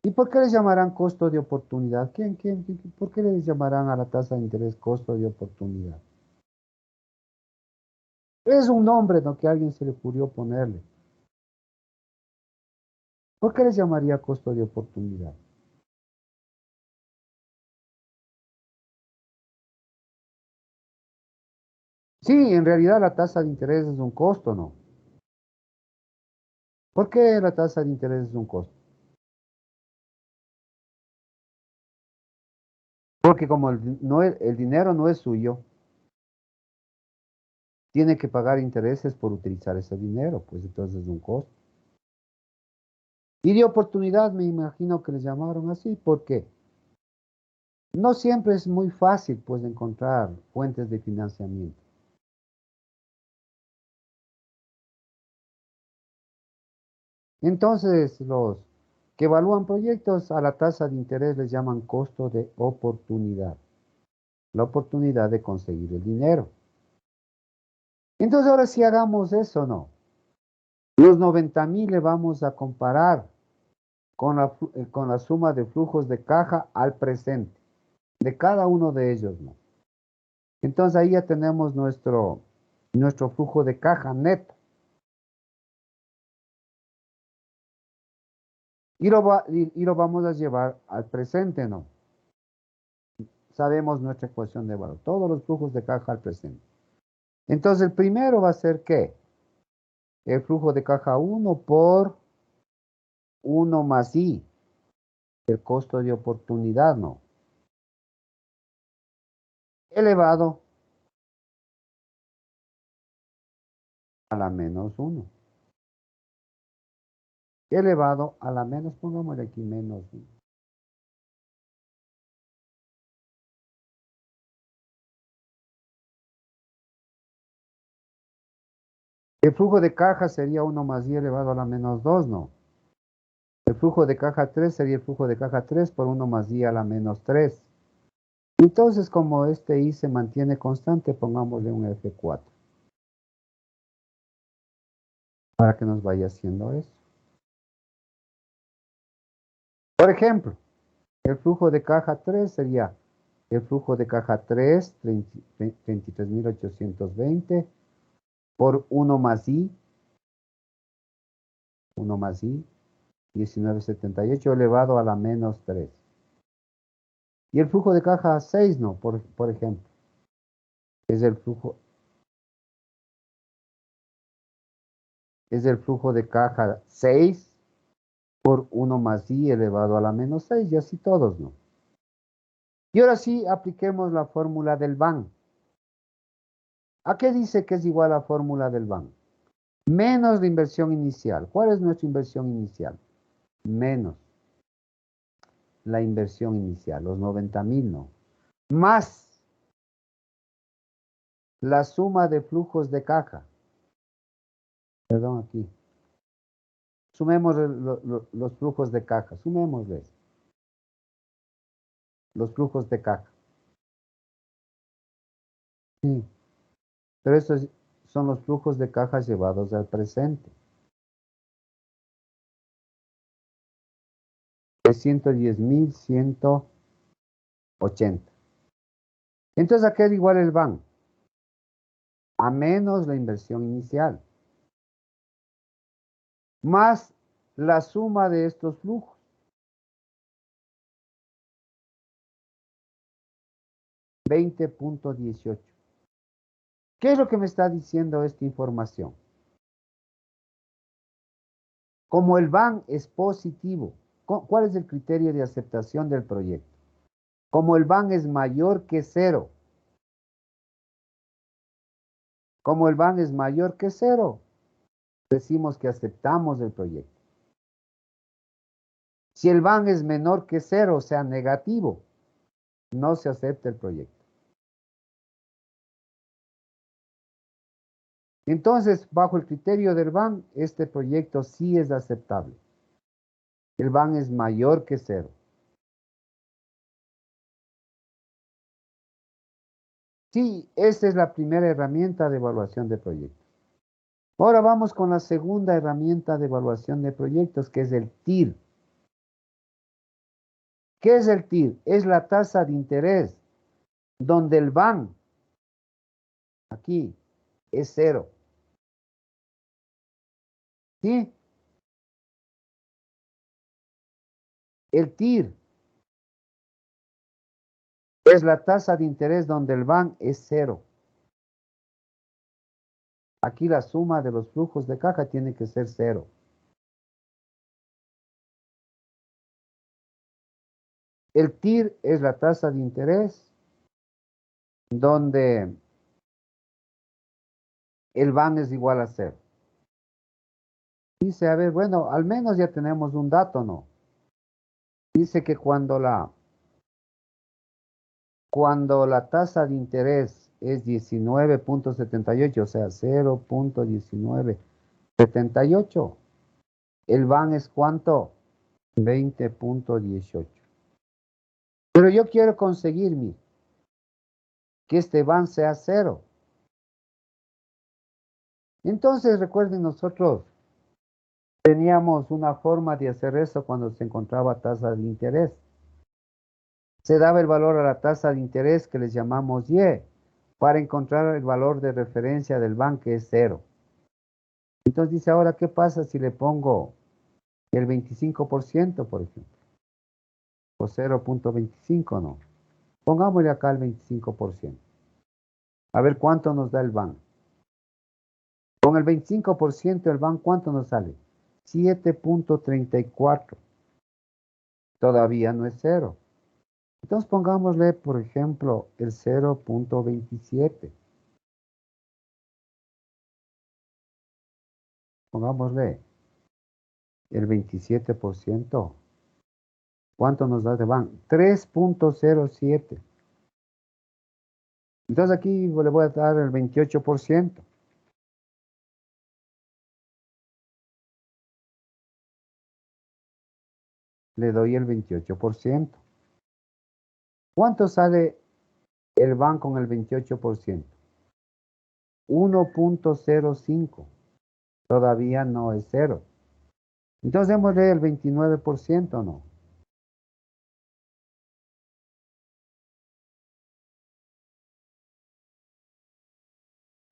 ¿Y por qué les llamarán costo de oportunidad? ¿Por qué les llamarán a la tasa de interés costo de oportunidad? Es un nombre, ¿no?, que a alguien se le ocurrió ponerle. ¿Por qué les llamaría costo de oportunidad? Sí, en realidad la tasa de interés es un costo, ¿no? ¿Por qué la tasa de interés es un costo? Porque como el dinero no es suyo, tiene que pagar intereses por utilizar ese dinero, pues entonces es un costo. Y de oportunidad me imagino que les llamaron así, porque no siempre es muy fácil, pues, encontrar fuentes de financiamiento. Entonces, los que evalúan proyectos a la tasa de interés les llaman costo de oportunidad. La oportunidad de conseguir el dinero. Entonces, ahora sí hagamos eso, ¿no? Los 90,000 le vamos a comparar con la suma de flujos de caja al presente, de cada uno de ellos, ¿no? Entonces, ahí ya tenemos nuestro flujo de caja neto. Y lo vamos a llevar al presente, ¿no? Sabemos nuestra ecuación de valor, todos los flujos de caja al presente. Entonces, el primero va a ser ¿qué? El flujo de caja 1 por 1 más I, el costo de oportunidad, ¿no? Elevado a la menos 1. Elevado a la menos, pongámosle aquí menos 1. El flujo de caja sería 1 más I elevado a la menos 2, ¿no? El flujo de caja 3 sería el flujo de caja 3 por 1 más I a la menos 3. Entonces, como este I se mantiene constante, pongámosle un F4. Para que nos vaya haciendo eso. Por ejemplo, el flujo de caja 3 sería el flujo de caja 3, 23.820, por 1 más I, 1978 elevado a la menos 3. Y el flujo de caja 6, no, por ejemplo, es el flujo de caja 6 por 1 más I elevado a la menos 6, y así todos, ¿no? Y ahora sí, apliquemos la fórmula del BAN. ¿A qué dice que es igual la fórmula del BAN? Menos la inversión inicial. ¿Cuál es nuestra inversión inicial? Menos la inversión inicial, los 90,000, ¿no? Más la suma de flujos de caja. Perdón, aquí. Sumemos los flujos de caja. Sumémosles los flujos de caja. Sí. Pero estos son los flujos de caja llevados al presente. De 110,180. Entonces, ¿a qué es igual el BAN? A menos la inversión inicial. Más la suma de estos flujos. 20.18. ¿Qué es lo que me está diciendo esta información? Como el BAN es positivo, ¿cuál es el criterio de aceptación del proyecto? Como el BAN es mayor que 0. Como el BAN es mayor que 0, decimos que aceptamos el proyecto. Si el BAN es menor que 0, o sea, negativo, no se acepta el proyecto. Entonces, bajo el criterio del BAN, este proyecto sí es aceptable. El BAN es mayor que 0. Sí, esa es la primera herramienta de evaluación de proyectos. Ahora vamos con la segunda herramienta de evaluación de proyectos, que es el TIR. ¿Qué es el TIR? Es la tasa de interés, donde el BAN, aquí, es cero. ¿Sí? El TIR es la tasa de interés donde el BAN es cero. Aquí la suma de los flujos de caja tiene que ser cero. El TIR es la tasa de interés donde el BAN es igual a cero. Dice, a ver, bueno, al menos ya tenemos un dato, ¿no? Dice que cuando la tasa de interés es 19.78, o sea, 0.1978, el BAN es ¿cuánto? 20.18. Pero yo quiero conseguir, que este BAN sea cero. Entonces, recuerden, nosotros teníamos una forma de hacer eso cuando se encontraba tasa de interés. Se daba el valor a la tasa de interés que les llamamos Y, para encontrar el valor de referencia del BAN, que es cero. Entonces dice, ahora, ¿qué pasa si le pongo el 25%, por ejemplo? O 0.25, no. Pongámosle acá el 25%. A ver cuánto nos da el BAN. Con el 25% el BAN, ¿cuánto nos sale? 7.34. Todavía no es cero. Entonces pongámosle, por ejemplo, el 0.27. Pongámosle el 27%. ¿Cuánto nos da de BAN? 3.07. Entonces aquí le voy a dar el 28%. Le doy el 28%. ¿Cuánto sale el BAN con el 28%? 1.05. Todavía no es cero. Entonces démosle el 29%, ¿no?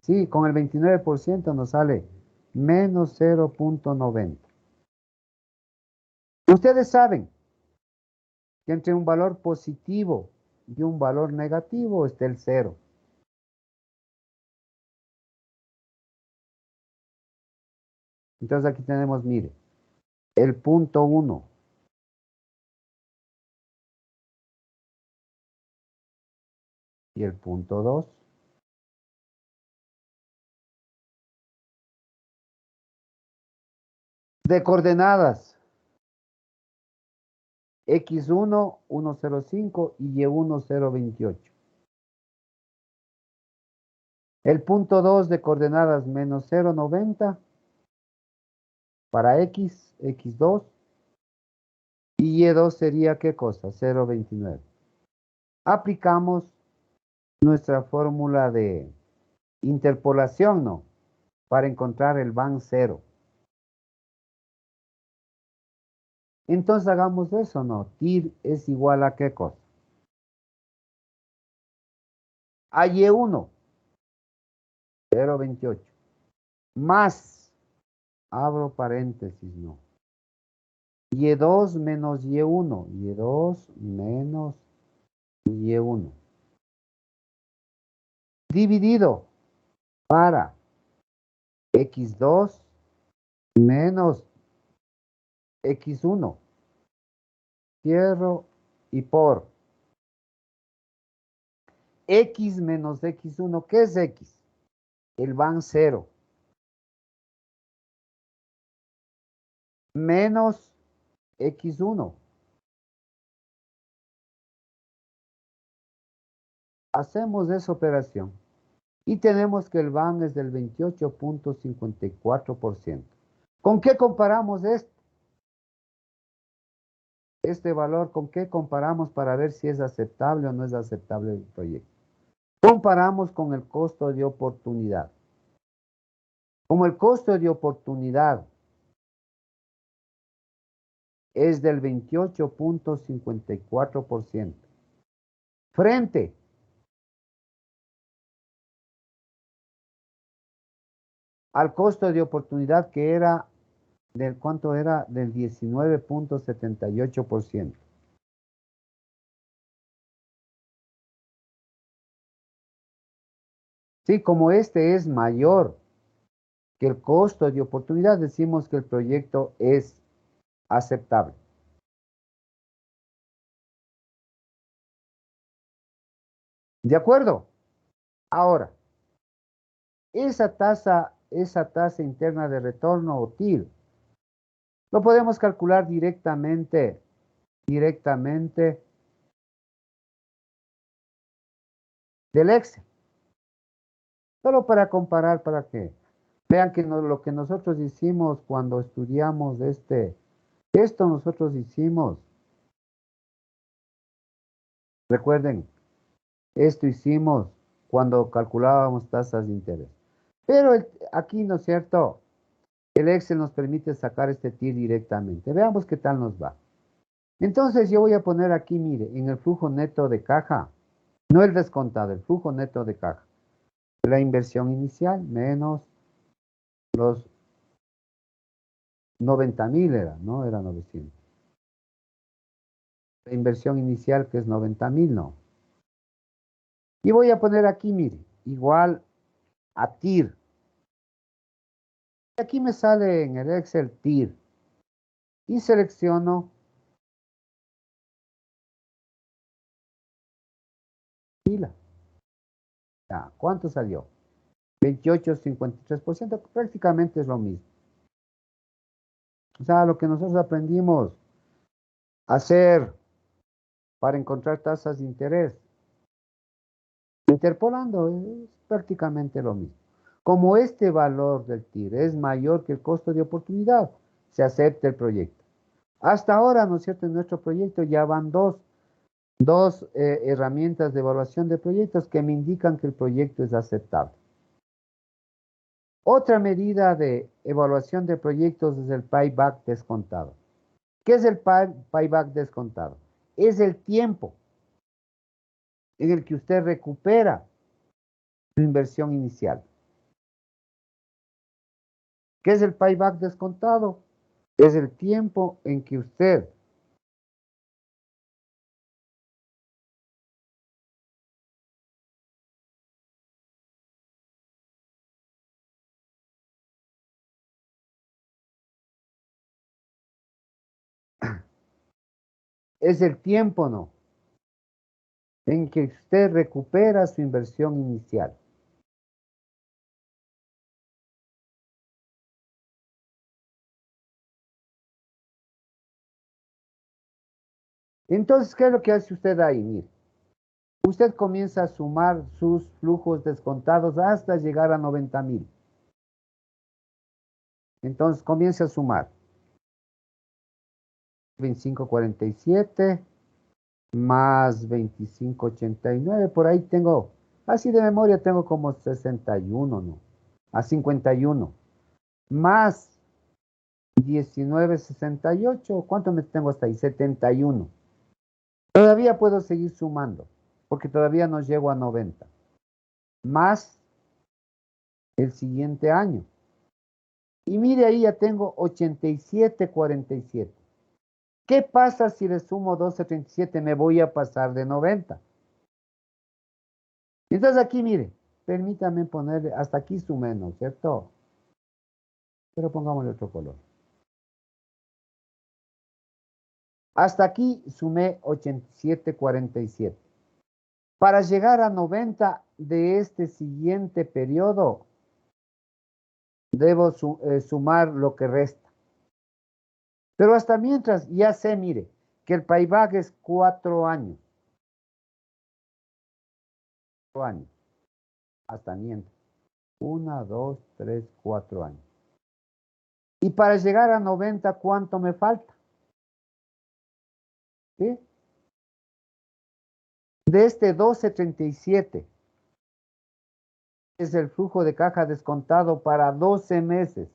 Sí, con el 29% nos sale menos 0.90. Ustedes saben que entre un valor positivo y un valor negativo está el cero. Entonces aquí tenemos, mire, el punto 1 y el punto 2. De coordenadas x1, 1,05 y y1, 0,28. El punto 2 de coordenadas menos 0,90 para x, x2. Y y2 sería, ¿qué cosa? 0,29. Aplicamos nuestra fórmula de interpolación, ¿no? Para encontrar el BAN 0. Entonces hagamos eso, ¿no? TIR es igual a ¿qué cosa? A Y1, 0,28. Más, abro paréntesis, ¿no? Y2 menos Y1. Y2 menos Y1. Dividido para X2 menos X1. Cierro y por X menos X1. ¿Qué es X? El BAN 0. Menos X1. Hacemos esa operación y tenemos que el BAN es del 28.54%. ¿Con qué comparamos esto? Este valor, ¿con qué comparamos para ver si es aceptable o no es aceptable el proyecto? comparamos con el costo de oportunidad. Como el costo de oportunidad es del 28.54%, frente al costo de oportunidad que era del, ¿cuánto era? Del 19.78%. Sí, como este es mayor que el costo de oportunidad, decimos que el proyecto es aceptable. ¿De acuerdo? Ahora, esa tasa interna de retorno o TIR, lo podemos calcular directamente del Excel. Solo para comparar, para que vean que lo que nosotros hicimos cuando estudiamos esto nosotros hicimos, recuerden, esto hicimos cuando calculábamos tasas de interés. Pero aquí, ¿no es cierto? El Excel nos permite sacar este TIR directamente. Veamos qué tal nos va. Entonces yo voy a poner aquí, mire, en el flujo neto de caja, no el descontado, el flujo neto de caja. La inversión inicial menos los 90.000 era, ¿no? Era 900. La inversión inicial que es 90.000, no. Y voy a poner aquí, mire, igual a TIR. Aquí me sale en el Excel TIR. Y selecciono fila. Ya, ¿cuánto salió? 28,53%, prácticamente es lo mismo. O sea, lo que nosotros aprendimos a hacer para encontrar tasas de interés, interpolando, es prácticamente lo mismo. Como este valor del TIR es mayor que el costo de oportunidad, se acepta el proyecto. Hasta ahora, ¿no es cierto?, en nuestro proyecto ya van dos herramientas de evaluación de proyectos que me indican que el proyecto es aceptable. Otra medida de evaluación de proyectos es el payback descontado. ¿Qué es el payback descontado? Es el tiempo en el que usted recupera su inversión inicial. ¿Qué es el payback descontado? Es el tiempo en que usted es el tiempo, ¿no?, en que usted recupera su inversión inicial. Entonces, ¿qué es lo que hace usted ahí? Mire, usted comienza a sumar sus flujos descontados hasta llegar a 90.000. Entonces, comienza a sumar. 25,47 más 25,89, por ahí tengo, así de memoria tengo como 61, ¿no? A 51, más 19,68, ¿cuánto me tengo hasta ahí? 71. Todavía puedo seguir sumando, porque todavía no llego a 90. Más el siguiente año. Y mire, ahí ya tengo 87,47. ¿Qué pasa si le sumo 12,37? Me voy a pasar de 90. Entonces aquí, mire, permítame ponerle, hasta aquí sumé, ¿no es cierto? Pero pongámosle otro color. Hasta aquí sumé 87,47. Para llegar a 90 de este siguiente periodo, debo sumar lo que resta. Pero hasta mientras, ya sé, mire, que el payback es 4 años. 4 años. Hasta mientras. 1, 2, 3, 4 años. Y para llegar a 90, ¿cuánto me falta? ¿Sí? De este 12,37 es el flujo de caja descontado para 12 meses.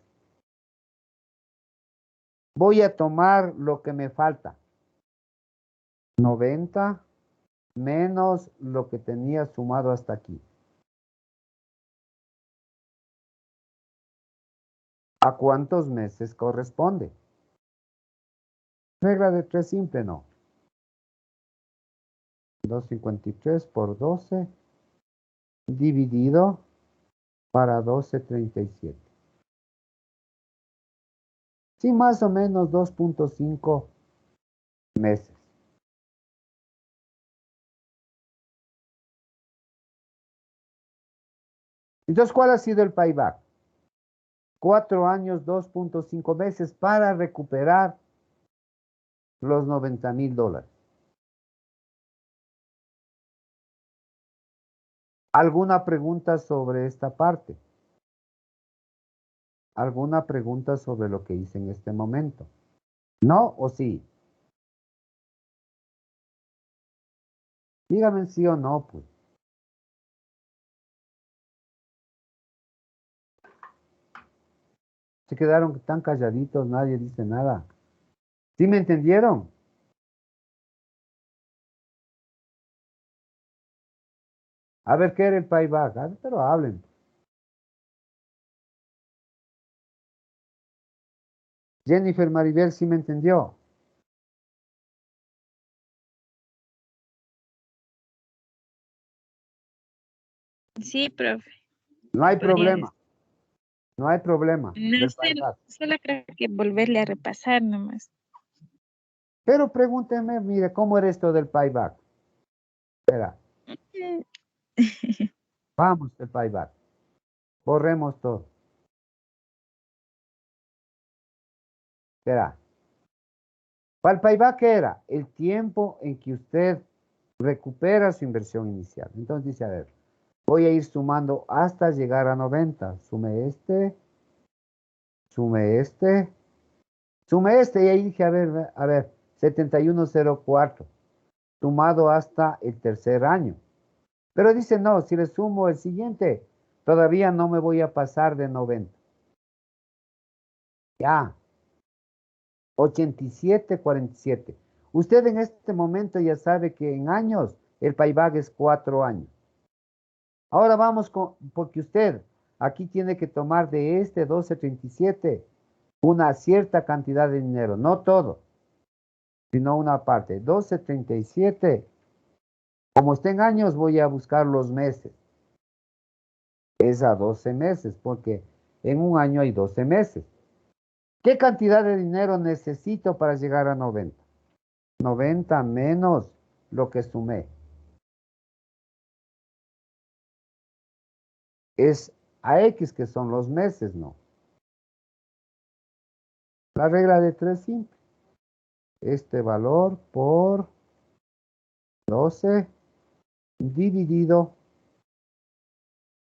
Voy a tomar lo que me falta. 90 menos lo que tenía sumado hasta aquí. ¿A cuántos meses corresponde? Regla de 3 simple, no. 253 por 12 dividido para 12,37. Sí, más o menos 2,5 meses. Entonces, ¿cuál ha sido el payback? 4 años, 2,5 meses para recuperar los $90,000. ¿Alguna pregunta sobre esta parte? ¿Alguna pregunta sobre lo que hice en este momento? ¿No o sí? Dígame sí o no, pues. Se quedaron tan calladitos, nadie dice nada. ¿Sí me entendieron? A ver, ¿qué era el payback? A ver, pero hablen. Jennifer Maribel, ¿sí me entendió? Sí, profe. No hay Podría problema. No hay problema No del sé, payback. solo creo que volverle a repasar nomás. Pero pregúnteme, mire, ¿cómo era esto del payback? Espera, Mm, vamos el payback. Borremos todo. Espera. Para el payback, ¿qué era? El tiempo en que usted recupera su inversión inicial. Entonces dice, a ver, voy a ir sumando hasta llegar a 90. Sume este, sume este. Y ahí dije, a ver, 7104. Sumado hasta el tercer año. Pero dice, no, si le sumo el siguiente, todavía no me voy a pasar de 90. Ya. 87,47. Usted en este momento ya sabe que en años el payback es 4 años. Ahora vamos con, porque usted aquí tiene que tomar de este 12,37 una cierta cantidad de dinero, no todo, sino una parte. 12,37, como está en años, voy a buscar los meses. Es a 12 meses, porque en un año hay 12 meses. ¿Qué cantidad de dinero necesito para llegar a 90? 90 menos lo que sumé. Es a X que son los meses, ¿no? La regla de 3 simple. Este valor por 12 dividido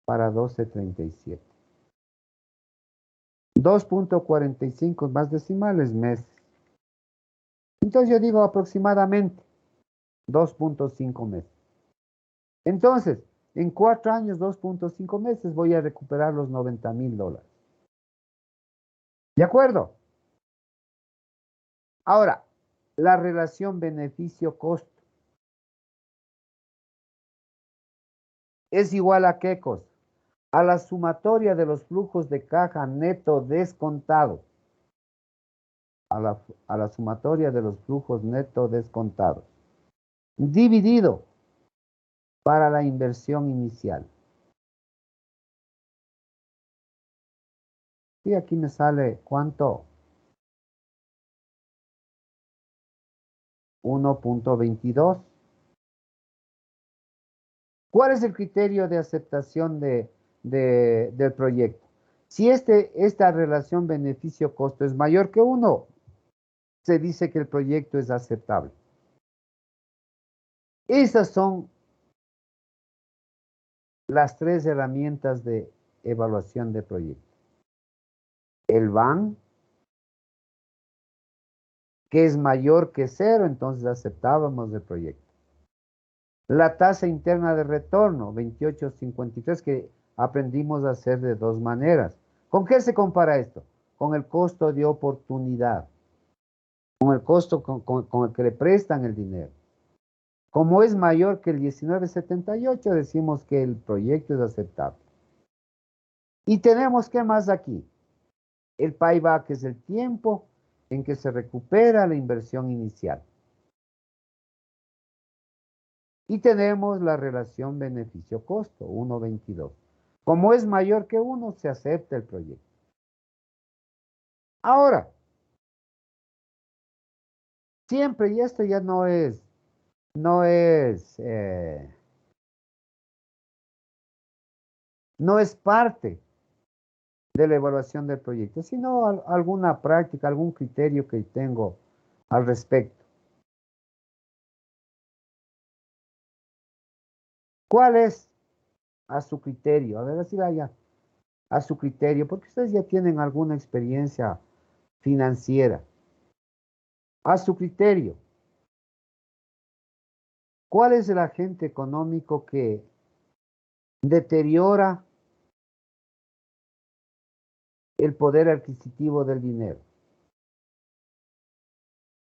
para 12,37. 2,45 más decimales meses. Entonces yo digo aproximadamente 2,5 meses. Entonces, en 4 años, 2,5 meses, voy a recuperar los $90,000. ¿De acuerdo? Ahora, la relación beneficio-costo es igual a ¿qué cosa? A la sumatoria de los flujos de caja neto descontados. A la sumatoria de los flujos neto descontados. Dividido para la inversión inicial. Y aquí me sale ¿cuánto? 1,22. ¿Cuál es el criterio de aceptación del proyecto? Si esta relación beneficio-costo es mayor que 1, se dice que el proyecto es aceptable. Esas son las 3 herramientas de evaluación de proyecto. El VAN, que es mayor que 0, entonces aceptábamos el proyecto. La tasa interna de retorno, 28,53, que aprendimos a hacer de dos maneras. ¿Con qué se compara esto? Con el costo de oportunidad, con el costo con el que le prestan el dinero. Como es mayor que el 1978, decimos que el proyecto es aceptable. Y tenemos, ¿qué más aquí? El payback es el tiempo en que se recupera la inversión inicial. Y tenemos la relación beneficio-costo, 1:22. Como es mayor que 1, se acepta el proyecto. Ahora, siempre, y esto ya no es no es parte de la evaluación del proyecto, sino alguna práctica, algún criterio que tengo al respecto. ¿Cuál es a su criterio? A ver, así vaya, a su criterio, porque ustedes ya tienen alguna experiencia financiera. A su criterio, ¿cuál es el agente económico que deteriora el poder adquisitivo del dinero?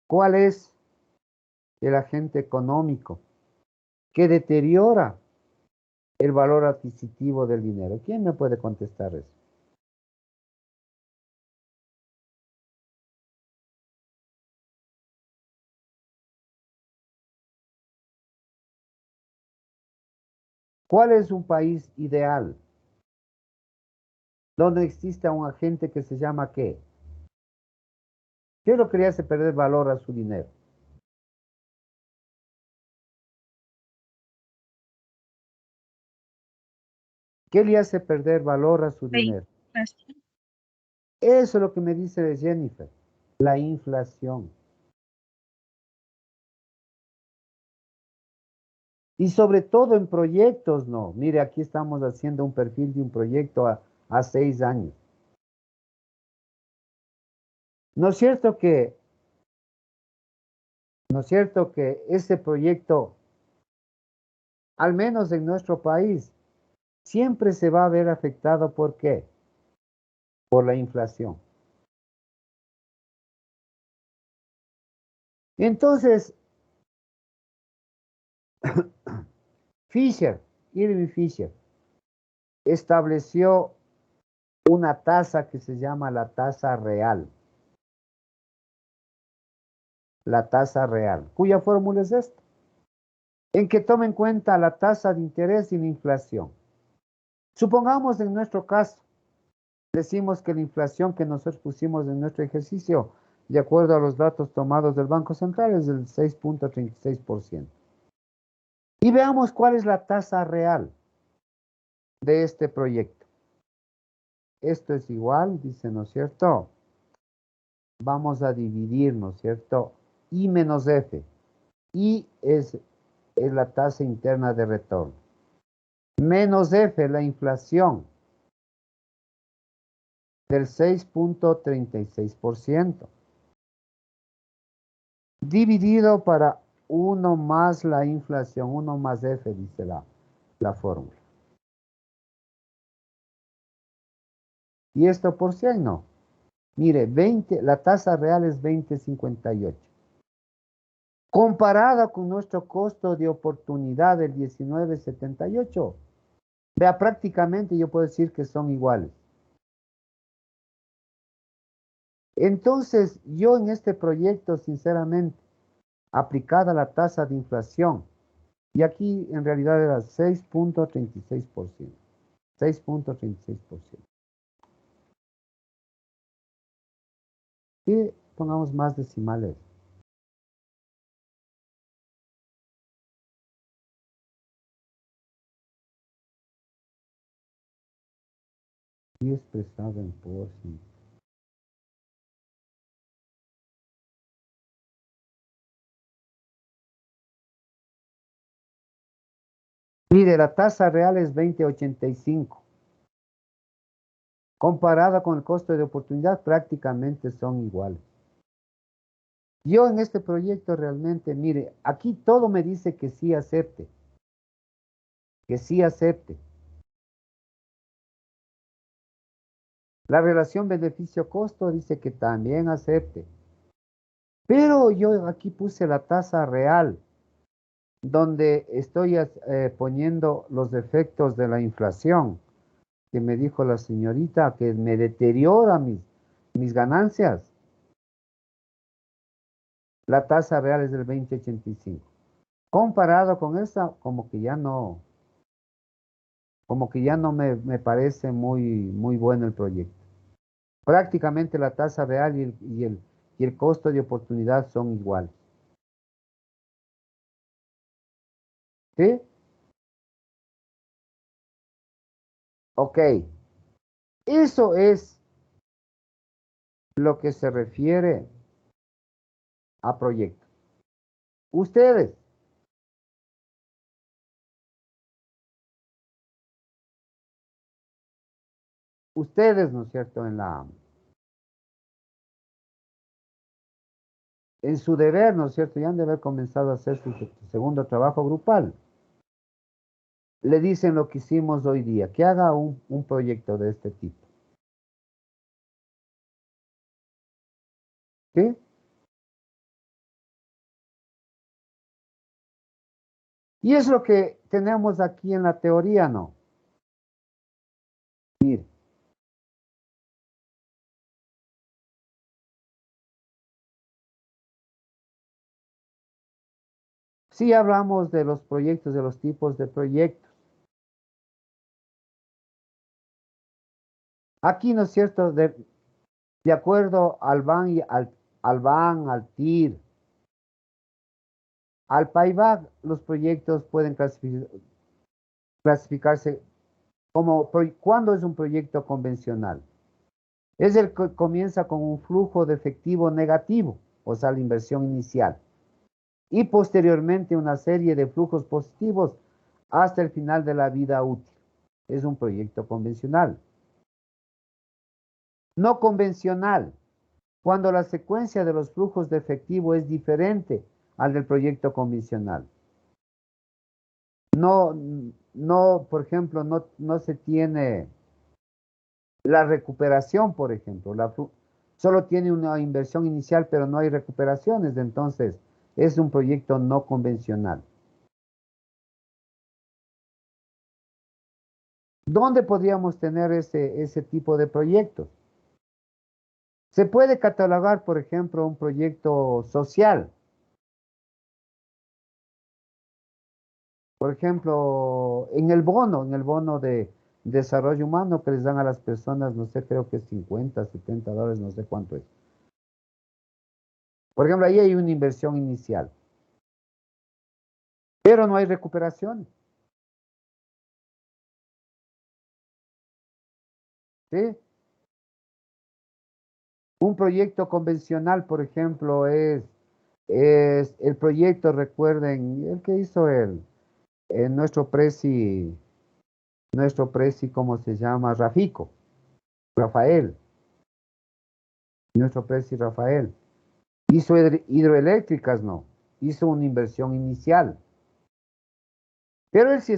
¿Cuál es el agente económico que deteriora el valor adquisitivo del dinero? ¿Quién me puede contestar eso? ¿Cuál es un país ideal donde exista un agente que se llama qué? ¿Qué es lo que le hace perder valor a su dinero? ¿Qué le hace perder valor a su La dinero? inflación. Eso es lo que me dice Jennifer, la inflación. Y sobre todo en proyectos, no. Mire, aquí estamos haciendo un perfil de un proyecto a 6 años. ¿No es cierto que, no es cierto que ese proyecto, al menos en nuestro país, siempre se va a ver afectado? ¿Por qué? Por la inflación. Entonces, Irving Fisher, estableció una tasa que se llama la tasa real. La tasa real, cuya fórmula es esta, en que toma en cuenta la tasa de interés y la inflación. Supongamos en nuestro caso, decimos que la inflación que nosotros pusimos en nuestro ejercicio, de acuerdo a los datos tomados del Banco Central, es del 6.36%. Y veamos cuál es la tasa real de este proyecto. Esto es igual, dice, ¿no es cierto? Vamos a dividir, ¿no es cierto? I menos F. I es la tasa interna de retorno. Menos F, la inflación del 6.36%. Dividido para 1 más la inflación, 1 más F, dice la fórmula. ¿Y esto por 100? No. Mire, la tasa real es 20.58. Comparada con nuestro costo de oportunidad del 19.78, vea, prácticamente yo puedo decir que son iguales. Entonces, yo en este proyecto, sinceramente, aplicada la tasa de inflación, y aquí en realidad era 6.36%. 6.36%. Y pongamos más decimales. Y expresado en por ciento. Mire, la tasa real es 20.85. Comparada con el costo de oportunidad, prácticamente son iguales. Yo en este proyecto realmente, mire, aquí todo me dice que sí acepte. Que sí acepte. La relación beneficio-costo dice que también acepte. Pero yo aquí puse la tasa real, donde estoy poniendo los efectos de la inflación, que me dijo la señorita que me deteriora mis ganancias. La tasa real es del 20,85. Comparado con esa, como que ya no me parece muy bueno el proyecto. Prácticamente la tasa real y el costo de oportunidad son iguales. ¿Sí? Ok. Eso es lo que se refiere a proyectos. Ustedes, ¿no es cierto? En su deber, ¿no es cierto? Ya han de haber comenzado a hacer su segundo trabajo grupal. Le dicen lo que hicimos hoy día, que haga un proyecto de este tipo. ¿Sí? Y es lo que tenemos aquí en la teoría, ¿no? Mire. Sí hablamos de los proyectos, de los tipos de proyectos. Aquí, ¿no es cierto? De acuerdo al BAN, al TIR, al PAIBAC, los proyectos pueden clasificarse como ¿cuándo es un proyecto convencional? Es el que comienza con un flujo de efectivo negativo, o sea, la inversión inicial, y posteriormente una serie de flujos positivos hasta el final de la vida útil. Es un proyecto convencional. No convencional, cuando la secuencia de los flujos de efectivo es diferente al del proyecto convencional. Por ejemplo, no se tiene la recuperación, por ejemplo. Solo tiene una inversión inicial, pero no hay recuperaciones. Entonces, es un proyecto no convencional. ¿Dónde podríamos tener ese tipo de proyectos? Se puede catalogar, por ejemplo, un proyecto social. Por ejemplo, en el bono de desarrollo humano que les dan a las personas, no sé, creo que 50, 70 dólares, no sé cuánto es. Por ejemplo, ahí hay una inversión inicial, pero no hay recuperación. ¿Sí? Un proyecto convencional, por ejemplo, es el proyecto, recuerden, el que hizo nuestro presi, ¿cómo se llama? Rafael, nuestro presi Rafael. Hizo hidroeléctricas, no, hizo una inversión inicial. Pero él sí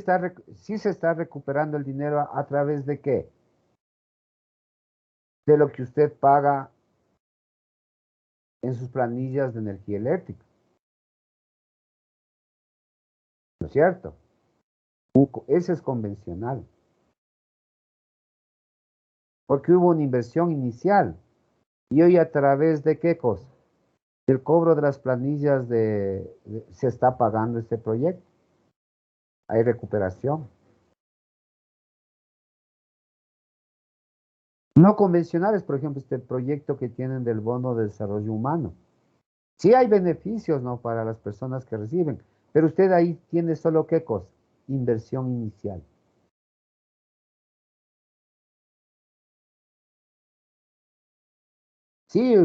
se está recuperando el dinero a través de qué? De lo que usted paga en sus planillas de energía eléctrica. ¿No es cierto? Ese es convencional. Porque hubo una inversión inicial. Y hoy a través de qué cosa? Del cobro de las planillas se está pagando este proyecto. Hay recuperación. No convencionales, por ejemplo, este proyecto que tienen del bono de desarrollo humano. Sí hay beneficios, ¿no? Para las personas que reciben, pero usted ahí tiene solo qué cosa? Inversión inicial. Sí,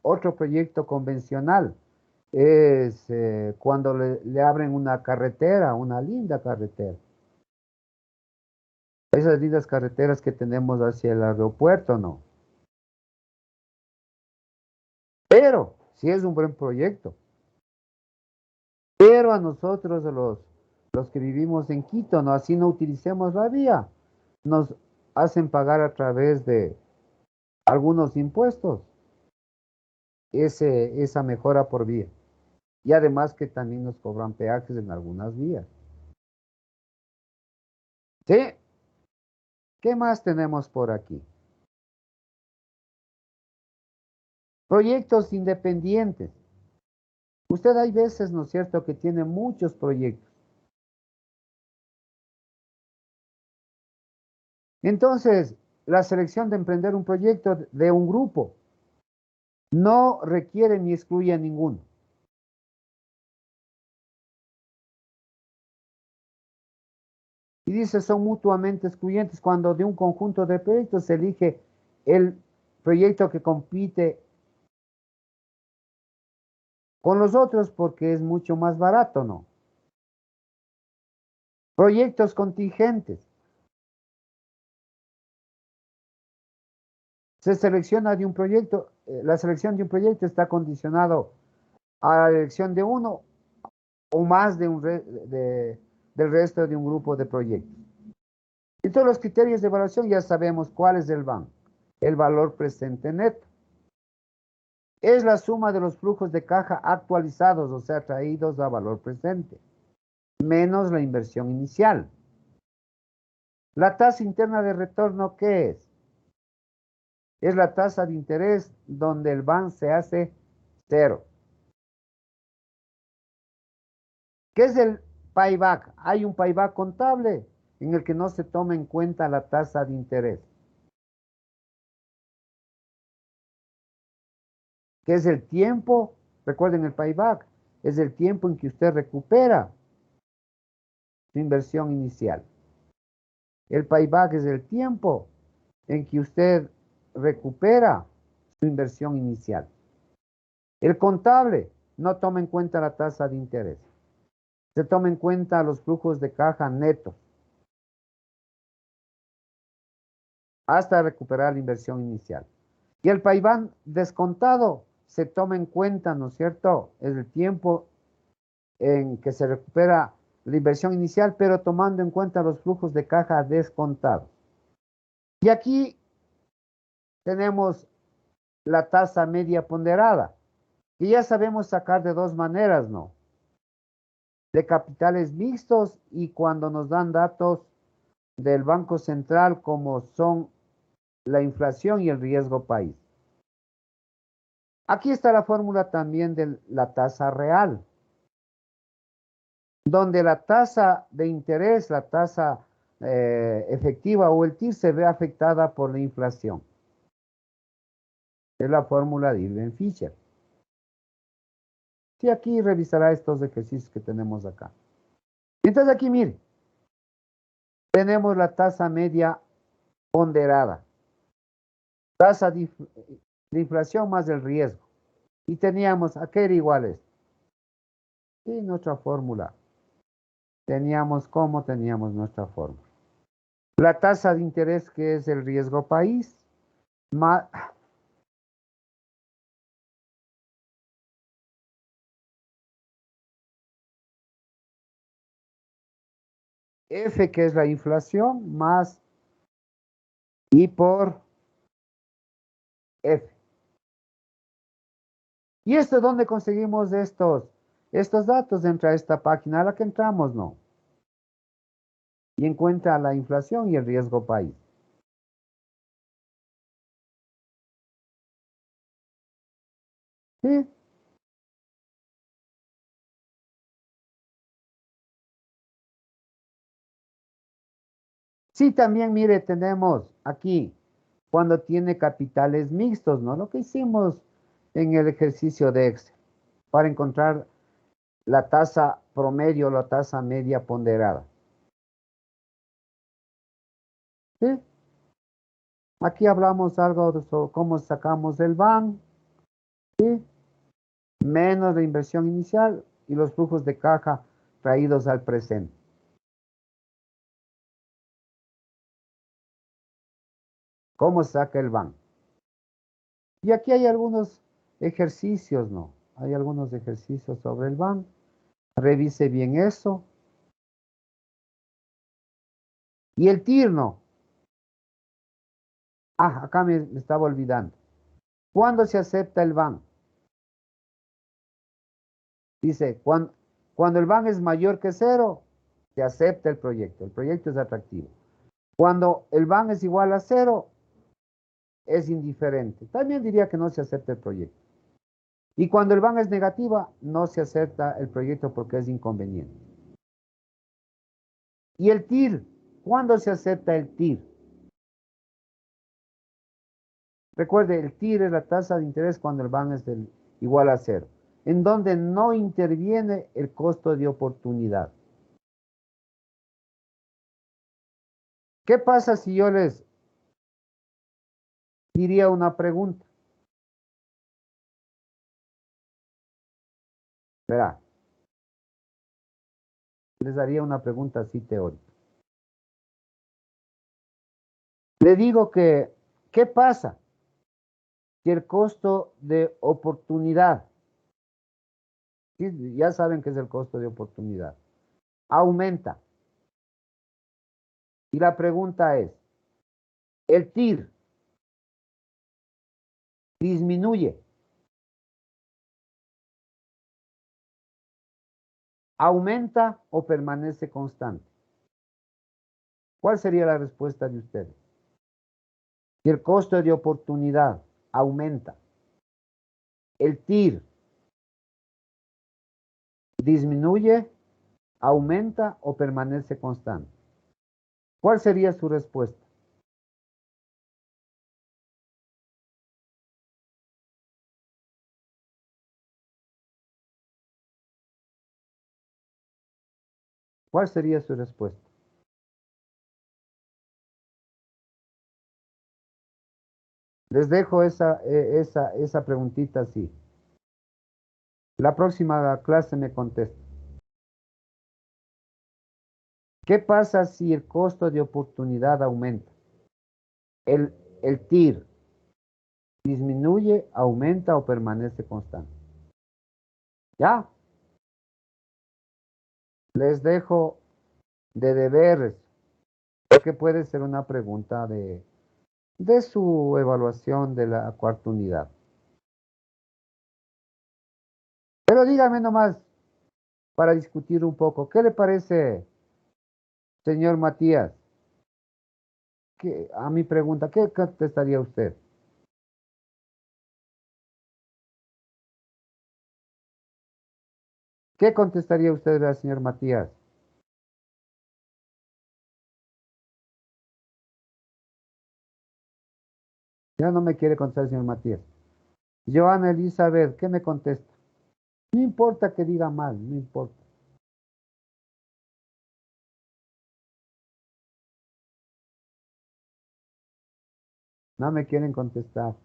otro proyecto convencional es cuando le abren una carretera, una linda carretera. Esas lindas carreteras que tenemos hacia el aeropuerto, ¿no? Pero, sí es un buen proyecto. Pero a nosotros, los que vivimos en Quito, ¿no? Así no utilicemos la vía. Nos hacen pagar a través algunos impuestos, esa mejora por vía. Y además que también nos cobran peajes en algunas vías. ¿Sí? ¿Qué más tenemos por aquí? Proyectos independientes. Usted hay veces, ¿no es cierto?, que tiene muchos proyectos. Entonces, la selección de emprender un proyecto de un grupo no requiere ni excluye a ninguno. Y dice, son mutuamente excluyentes cuando de un conjunto de proyectos se elige el proyecto que compite con los otros porque es mucho más barato, ¿no? Proyectos contingentes. Se selecciona de un proyecto, la selección de un proyecto está condicionado a la elección de uno o más del resto de un grupo de proyectos. Y todos los criterios de evaluación ya sabemos cuál es el VAN, el valor presente neto. Es la suma de los flujos de caja actualizados, o sea, traídos a valor presente, menos la inversión inicial. La tasa interna de retorno, ¿qué es? Es la tasa de interés donde el VAN se hace cero. ¿Qué es el payback? Hay un payback contable en el que no se toma en cuenta la tasa de interés. ¿Qué es el tiempo? Recuerden el payback. Es el tiempo en que usted recupera su inversión inicial. El payback es el tiempo en que usted recupera su inversión inicial. El contable no toma en cuenta la tasa de interés. Se toma en cuenta los flujos de caja netos hasta recuperar la inversión inicial. Y el payback descontado se toma en cuenta, ¿no es cierto? Es el tiempo en que se recupera la inversión inicial, pero tomando en cuenta los flujos de caja descontados. Y aquí tenemos la tasa media ponderada, que ya sabemos sacar de dos maneras, ¿no? De capitales mixtos y cuando nos dan datos del Banco Central como son la inflación y el riesgo país. Aquí está la fórmula también de la tasa real, donde la tasa de interés, la tasa efectiva o el TIR se ve afectada por la inflación. Es la fórmula de Irving-Fisher. Sí, aquí revisará estos ejercicios que tenemos acá. Entonces aquí, mire, tenemos la tasa media ponderada, tasa de inflación más el riesgo. Y teníamos, ¿a qué era igual esto? Sí, nuestra fórmula. Teníamos nuestra fórmula. La tasa de interés, que es el riesgo país, más F, que es la inflación, más I por F. ¿Y esto dónde conseguimos estos datos? Entra a esta página a la que entramos, ¿no? Y encuentra la inflación y el riesgo país. ¿Sí? Sí, también, mire, tenemos aquí, cuando tiene capitales mixtos, ¿no? Lo que hicimos en el ejercicio de Excel, para encontrar la tasa promedio, la tasa media ponderada. ¿Sí? Aquí hablamos algo sobre cómo sacamos el VAN, ¿sí? Menos la inversión inicial y los flujos de caja traídos al presente. ¿Cómo saca el VAN? Y aquí hay algunos ejercicios, ¿no? Hay algunos ejercicios sobre el VAN. Revise bien eso. Y el TIR, ¿no? Ah, acá me estaba olvidando. ¿Cuándo se acepta el BAN? Dice, cuando el BAN es mayor que 0, se acepta el proyecto. El proyecto es atractivo. Cuando el BAN es igual a 0, es indiferente. También diría que no se acepta el proyecto. Y cuando el BAN es negativa, no se acepta el proyecto porque es inconveniente. ¿Y el TIR? ¿Cuándo se acepta el TIR? Recuerde, el TIR es la tasa de interés cuando el BAN es igual a 0, en donde no interviene el costo de oportunidad. ¿Qué pasa si yo les diría una pregunta? Verá, les daría una pregunta así teórica. Le digo que, ¿qué pasa si el costo de oportunidad, ya saben qué es el costo de oportunidad, aumenta? Y la pregunta es, ¿el TIR disminuye, aumenta o permanece constante? ¿Cuál sería la respuesta de ustedes? Si el costo de oportunidad aumenta, ¿el TIR disminuye, aumenta o permanece constante? ¿Cuál sería su respuesta? ¿Cuál sería su respuesta? Les dejo esa preguntita así. La próxima clase me contesta. ¿Qué pasa si el costo de oportunidad aumenta? El TIR disminuye, aumenta o permanece constante. ¿Ya? Les dejo de deberes, porque puede ser una pregunta de su evaluación de la cuarta unidad. Pero dígame nomás, para discutir un poco, ¿qué le parece, señor Matías? A mi pregunta, ¿qué contestaría usted? ¿Qué contestaría usted al señor Matías? Ya no me quiere contestar el señor Matías. Joana Elizabeth, ¿qué me contesta? No importa que diga mal, no importa. No me quieren contestar.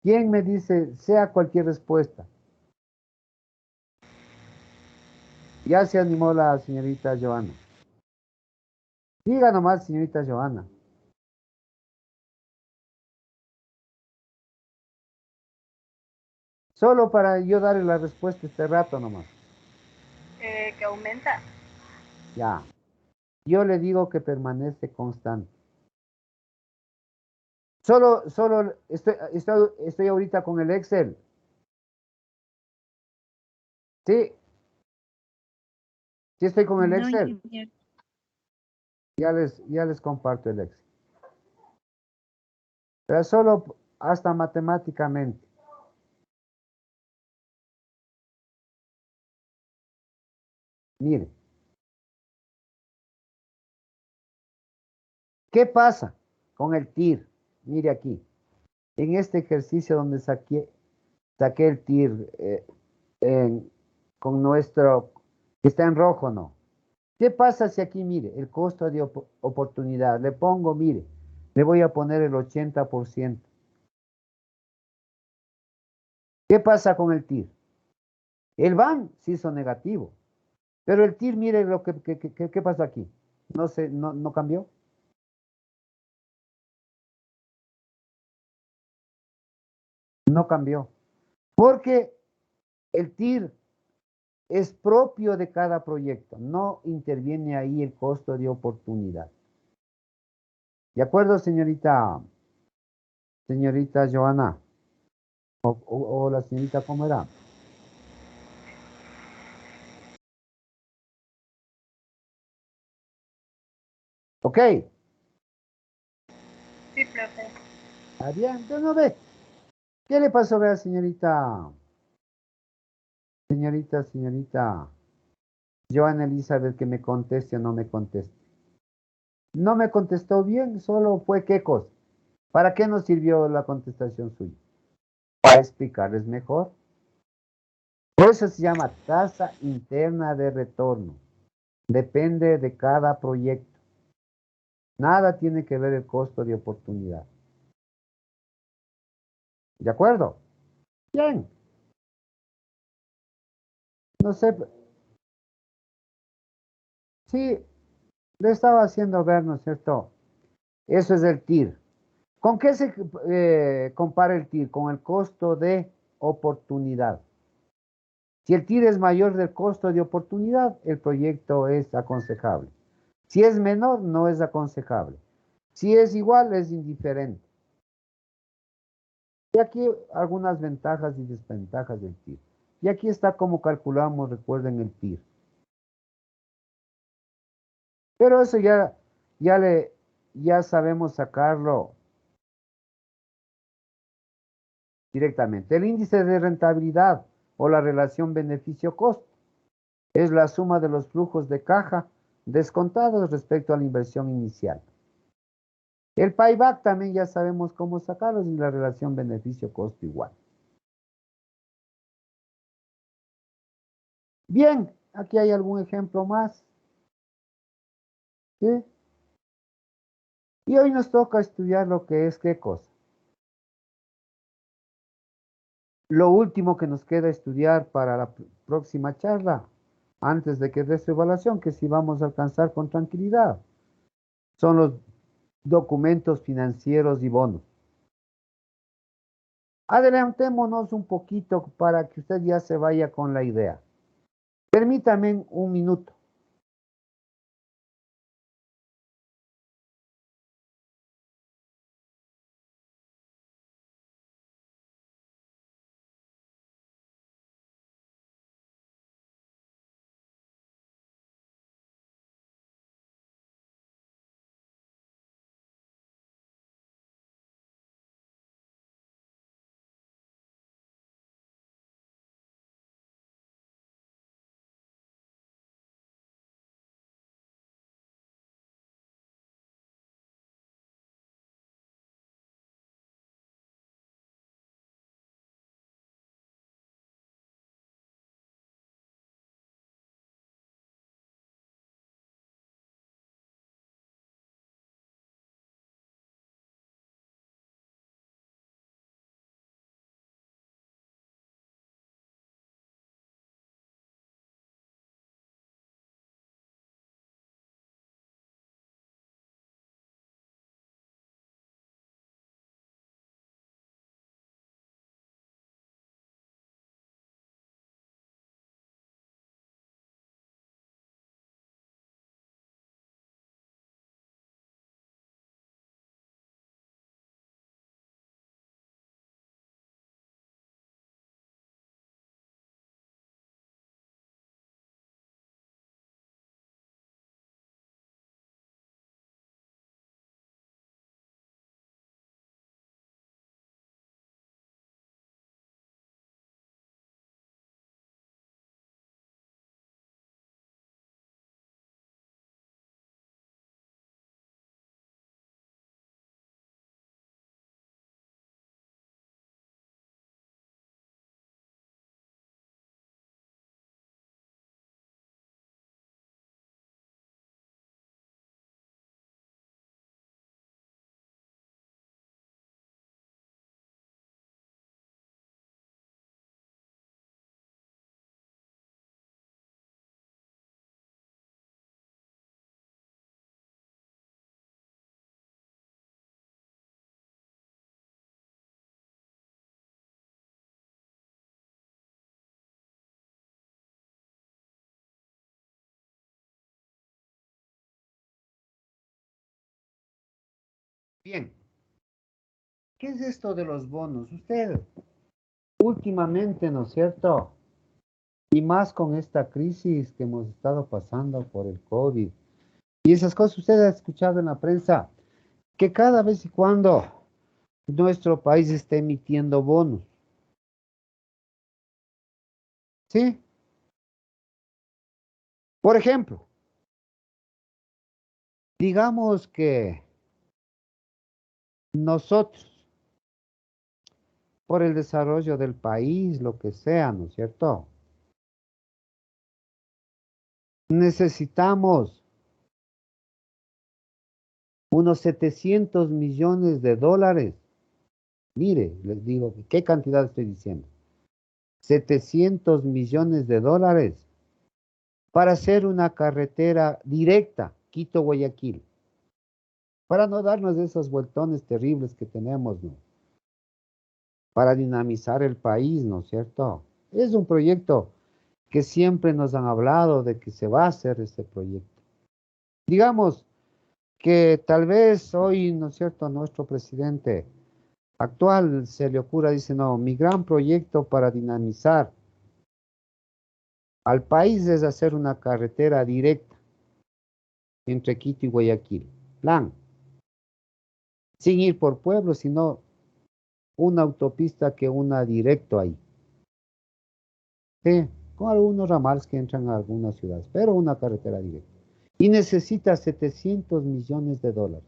¿Quién me dice, sea cualquier respuesta? Ya se animó la señorita Joana. Diga nomás, señorita Joana. Solo para yo darle la respuesta este rato nomás. Que aumenta. Ya. Yo le digo que permanece constante. Solo estoy ahorita con el Excel. Sí, sí estoy con el No, Excel. ingeniero. Ya les comparto el Excel. Pero solo hasta matemáticamente. Mire. ¿Qué pasa con el TIR? Mire aquí. En este ejercicio donde saqué el TIR con nuestro, que está en rojo, ¿no? ¿Qué pasa si aquí, mire, el costo de oportunidad, le pongo, mire, le voy a poner el 80%? ¿Qué pasa con el TIR? El BAN sí hizo negativo, pero el TIR, mire lo que pasó aquí. No cambió. No cambió. Porque el TIR es propio de cada proyecto, no interviene ahí el costo de oportunidad. ¿De acuerdo, señorita señorita Joana. O la señorita, ¿cómo era? Ok. Sí, profe. Está bien, entonces no ve. ¿Qué le pasó, vea, señorita? Señorita. Joana Elizabeth, que me conteste o no me conteste. No me contestó bien, solo fue qué cosa. ¿Para qué nos sirvió la contestación suya? Para explicarles mejor. Por eso se llama tasa interna de retorno. Depende de cada proyecto. Nada tiene que ver el costo de oportunidad. ¿De acuerdo? Bien. No sé. Sí, le estaba haciendo ver, ¿no es cierto? Eso es el TIR. ¿Con qué se compara el TIR? Con el costo de oportunidad. Si el TIR es mayor del costo de oportunidad, el proyecto es aconsejable. Si es menor, no es aconsejable. Si es igual, es indiferente. Y aquí algunas ventajas y desventajas del TIR. Y aquí está cómo calculamos, recuerden, el TIR. Pero eso ya sabemos sacarlo directamente. El índice de rentabilidad o la relación beneficio-costo es la suma de los flujos de caja descontados respecto a la inversión inicial. El payback también ya sabemos cómo sacarlo y la relación beneficio-costo igual. Bien, aquí hay algún ejemplo más. ¿Sí? Y hoy nos toca estudiar lo que es qué cosa. Lo último que nos queda estudiar para la próxima charla, antes de que dé su evaluación, que si vamos a alcanzar con tranquilidad, son los documentos financieros y bonos. Adelantémonos un poquito para que usted ya se vaya con la idea. Permítame un minuto. Bien. ¿Qué es esto de los bonos? Usted, últimamente, ¿no es cierto? Y más con esta crisis que hemos estado pasando por el COVID. Y esas cosas, usted ha escuchado en la prensa que cada vez y cuando nuestro país está emitiendo bonos. ¿Sí? Por ejemplo, digamos que nosotros, por el desarrollo del país, lo que sea, ¿no es cierto? Necesitamos unos 700 millones de dólares. Mire, les digo, ¿qué cantidad estoy diciendo? 700 millones de dólares para hacer una carretera directa, Quito-Guayaquil, para no darnos esos vueltones terribles que tenemos, ¿no? Para dinamizar el país, ¿no es cierto? Es un proyecto que siempre nos han hablado de que se va a hacer este proyecto. Digamos que tal vez hoy, ¿no es cierto?, nuestro presidente actual se le ocurra, dice, no, mi gran proyecto para dinamizar al país es hacer una carretera directa entre Quito y Guayaquil. Plan, sin ir por pueblos, sino una autopista que una directo ahí. Sí, con algunos ramales que entran a algunas ciudades, pero una carretera directa. Y necesita 700 millones de dólares.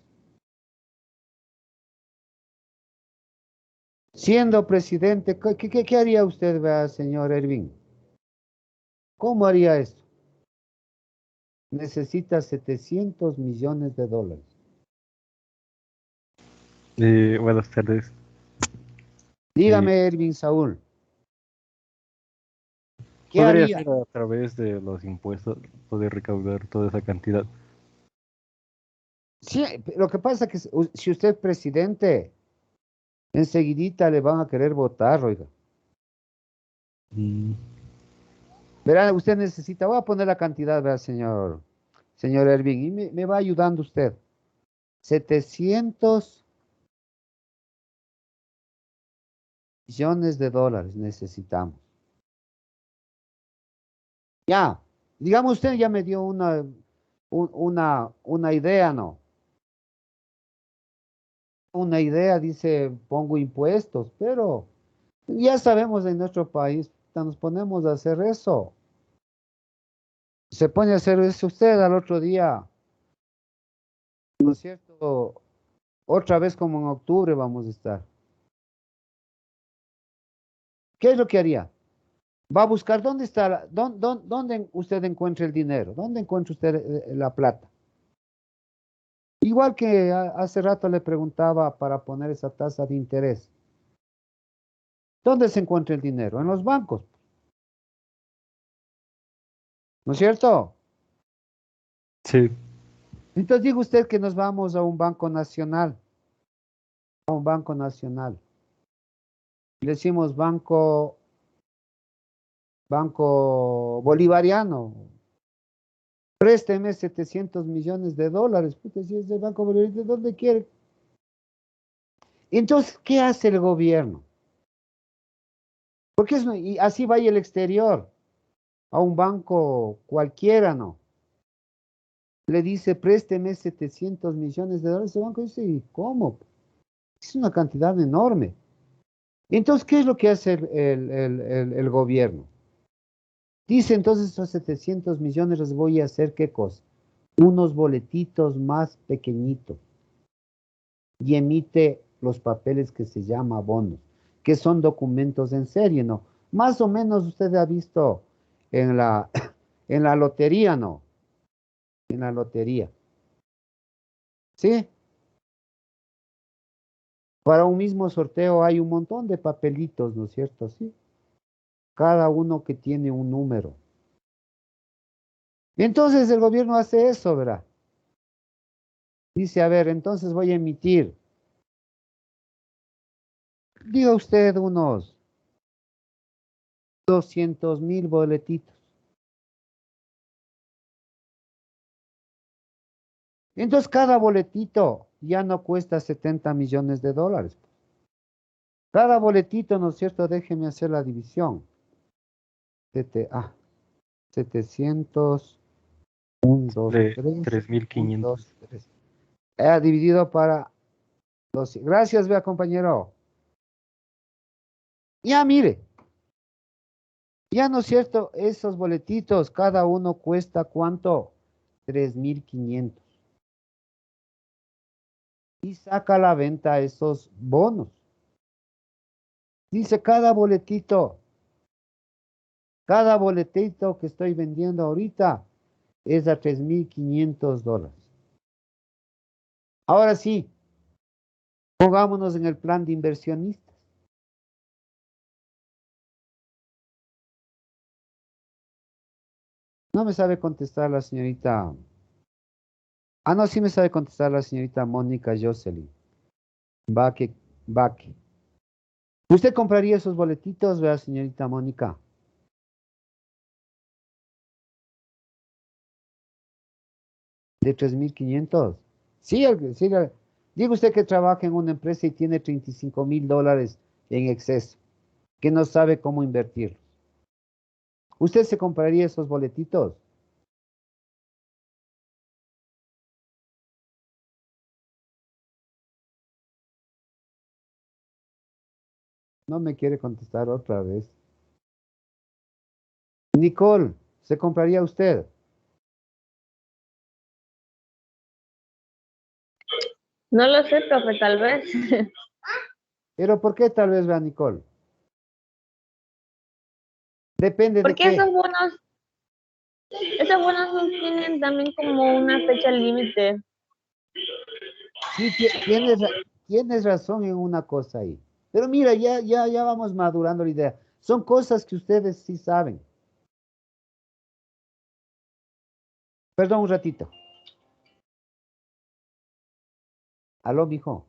Siendo presidente, ¿qué haría usted, vea, señor Ervin? ¿Cómo haría esto? Necesita 700 millones de dólares. Buenas tardes. Eh, Dígame, Ervin Saúl, ¿qué ¿Podría haría? ser a través de los impuestos poder recaudar toda esa cantidad? Sí, lo que pasa es que si usted es presidente, enseguidita le van a querer votar, oiga. Mm, Verá, usted necesita, voy a poner la cantidad, vea, señor Ervin, y me va ayudando usted. 700 millones de dólares necesitamos. Ya, digamos usted ya me dio una idea, ¿no? Una idea, dice, pongo impuestos, pero ya sabemos en nuestro país, nos ponemos a hacer eso. Se pone a hacer eso usted al otro día, ¿no es cierto? Otra vez como en octubre vamos a estar. ¿Qué es lo que haría? Va a buscar dónde está, dónde usted encuentra el dinero, dónde encuentra usted la plata. Igual que hace rato le preguntaba para poner esa tasa de interés. ¿Dónde se encuentra el dinero? En los bancos, ¿no es cierto? sí, Entonces diga usted que nos vamos a un banco nacional, a un banco nacional. Le decimos banco bolivariano. Présteme 700 millones de dólares. Puta, si es del Banco Bolivariano, ¿de dónde quiere? Entonces, ¿qué hace el gobierno? Porque y así vaya el exterior, a un banco cualquiera, ¿no? Le dice, présteme 700 millones de dólares. El banco dice, ¿y cómo? Es una cantidad enorme. Entonces, ¿qué es lo que hace el gobierno? Dice, entonces, esos 700 millones les voy a hacer, ¿qué cosa? Unos boletitos más pequeñitos. Y emite los papeles que se llama bonos, que son documentos en serie, ¿no? Más o menos usted ha visto en la, en la lotería, ¿no? En la lotería. ¿Sí? Para un mismo sorteo hay un montón de papelitos, ¿no es cierto? Sí. Cada uno que tiene un número. Entonces el gobierno hace eso, ¿verdad? Dice, a ver, entonces voy a emitir, diga usted unos 200.000 boletitos. Entonces cada boletito ya no cuesta 70 millones de dólares. Cada boletito, ¿no es cierto? Déjeme hacer la división. 700, 1, 2, De 3, 1, 3.500. 2, 3. Dividido para 12. Gracias, vea, compañero. Ya, mire. Ya, ¿no es cierto? Esos boletitos, cada uno cuesta ¿cuánto? 3.500. Y saca a la venta esos bonos. Dice cada boletito que estoy vendiendo ahorita es a $3.500. Ahora sí, pongámonos en el plan de inversionistas. No me sabe contestar la señorita. Ah, no, sí me sabe contestar la señorita Mónica Jocelyn. Baque, Baque. ¿Usted compraría esos boletitos, vea, señorita Mónica? De 3.500. Sí, sí, diga usted que trabaja en una empresa y tiene $35.000 en exceso, que no sabe cómo invertir. ¿Usted se compraría esos boletitos? No me quiere contestar otra vez. Nicole, ¿se compraría usted? No lo sé, profe, tal vez. Pero ¿por qué tal vez, vea, Nicole? Depende de Porque qué. esos bonos no tienen también como una fecha límite. Sí, tienes razón en una cosa ahí. Pero mira, ya vamos madurando la idea. Son cosas que ustedes sí saben. Perdón un ratito. Aló, mijo.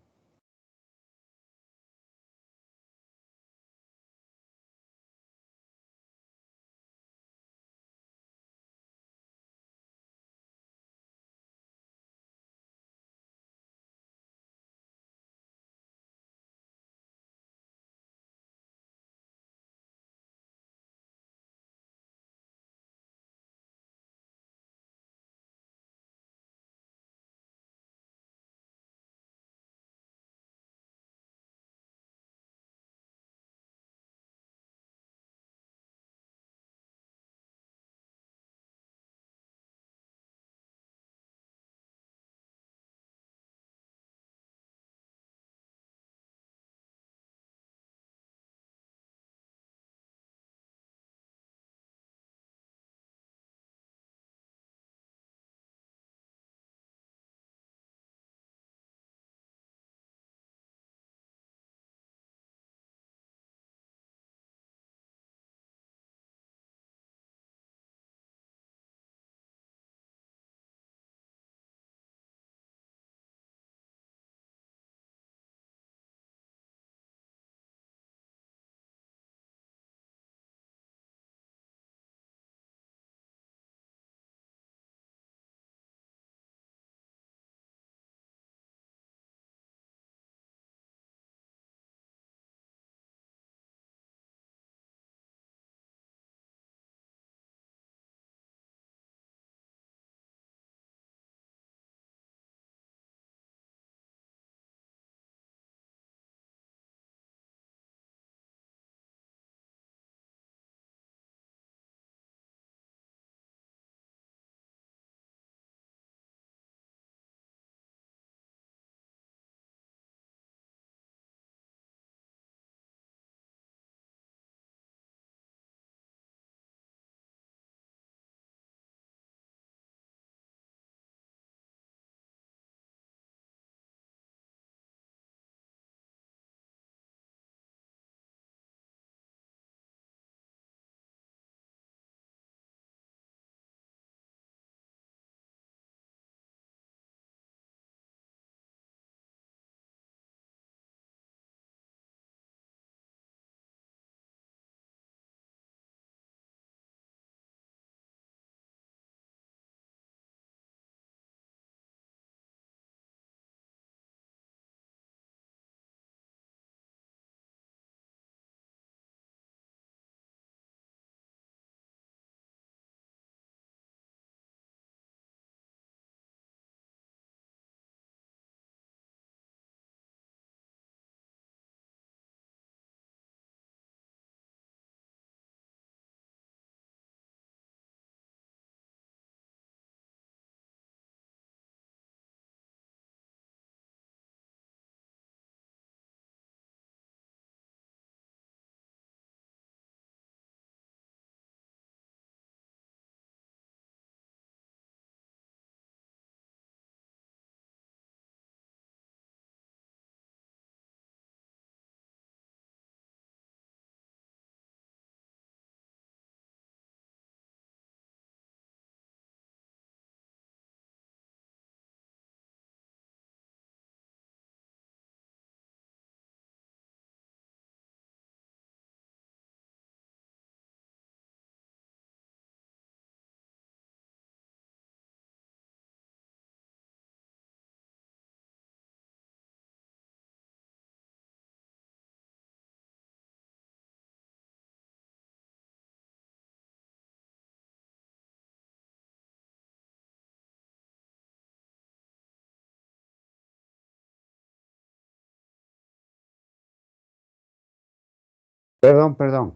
Perdón.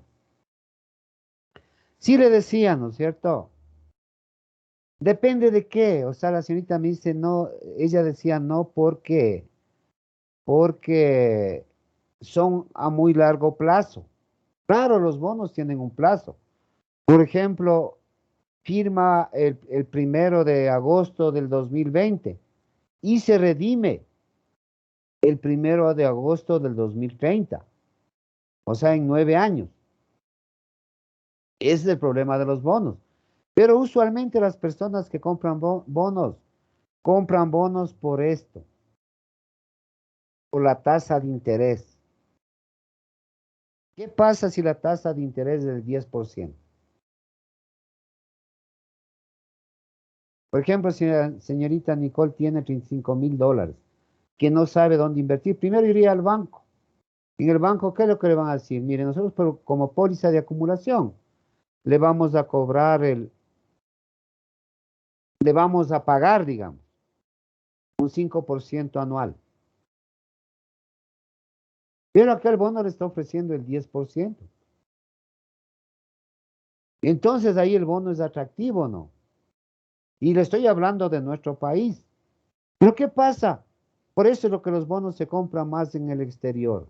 Sí le decía, ¿no es cierto? Depende de qué. O sea, la señorita me dice no, ella decía no porque son a muy largo plazo. Claro, los bonos tienen un plazo. Por ejemplo, firma el 1 de agosto del 2020 y se redime el 1 de agosto del 2030. O sea, en 9 años. Ese es el problema de los bonos. Pero usualmente las personas que compran compran bonos por esto, por la tasa de interés. ¿Qué pasa si la tasa de interés es del 10%? Por ejemplo, si la señorita Nicole tiene $35,000 que no sabe dónde invertir, primero iría al banco. En el banco, ¿qué es lo que le van a decir? Mire, nosotros como póliza de acumulación le vamos a cobrar le vamos a pagar, digamos, un 5% anual. Pero aquel bono le está ofreciendo el 10%. Entonces ahí el bono es atractivo, ¿no? Y le estoy hablando de nuestro país. Pero ¿qué pasa? Por eso es lo que los bonos se compran más en el exterior.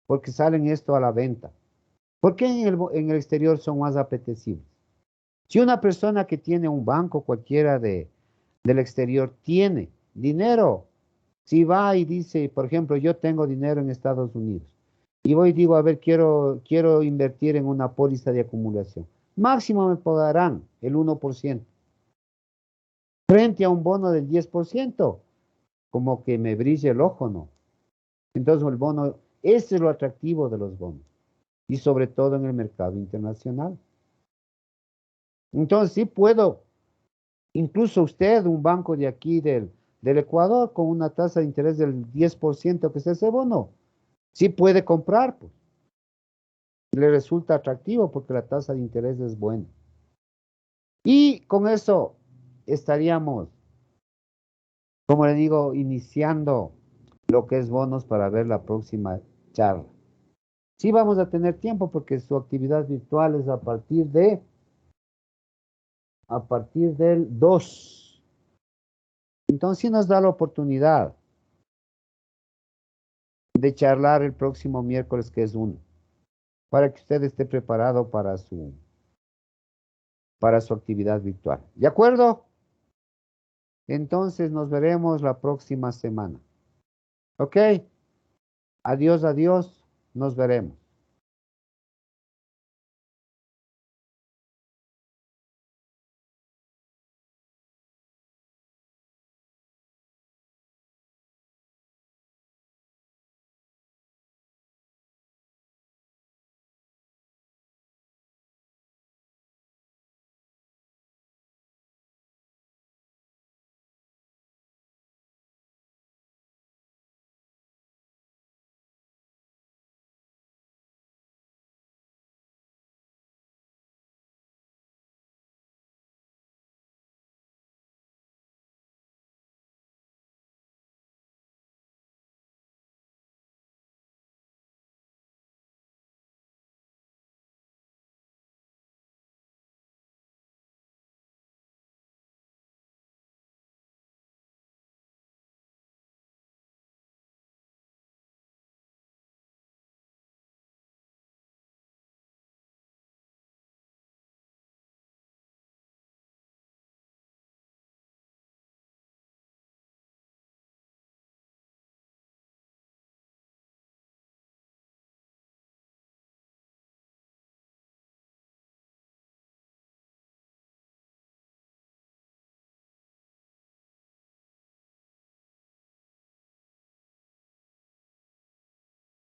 Porque salen esto a la venta. ¿Por qué en el exterior son más apetecibles? Si una persona que tiene un banco cualquiera del exterior tiene dinero, si va y dice, por ejemplo, yo tengo dinero en Estados Unidos y voy y digo, a ver, quiero invertir en una póliza de acumulación. Máximo me pagarán el 1%. Frente a un bono del 10%, como que me brille el ojo, ¿no? Entonces el bono, ese es lo atractivo de los bonos y sobre todo en el mercado internacional. Entonces sí puedo, incluso usted, un banco de aquí del Ecuador, con una tasa de interés del 10% que es ese bono, sí puede comprar, pues. Le resulta atractivo porque la tasa de interés es buena. Y con eso estaríamos, como le digo, iniciando lo que es bonos para ver la próxima charla. Sí vamos a tener tiempo porque su actividad virtual es a partir del 2. Entonces sí nos da la oportunidad de charlar el próximo miércoles, que es 1, para que usted esté preparado para su actividad virtual. ¿De acuerdo? Entonces nos veremos la próxima semana. ¿Ok? Adiós, nos veremos.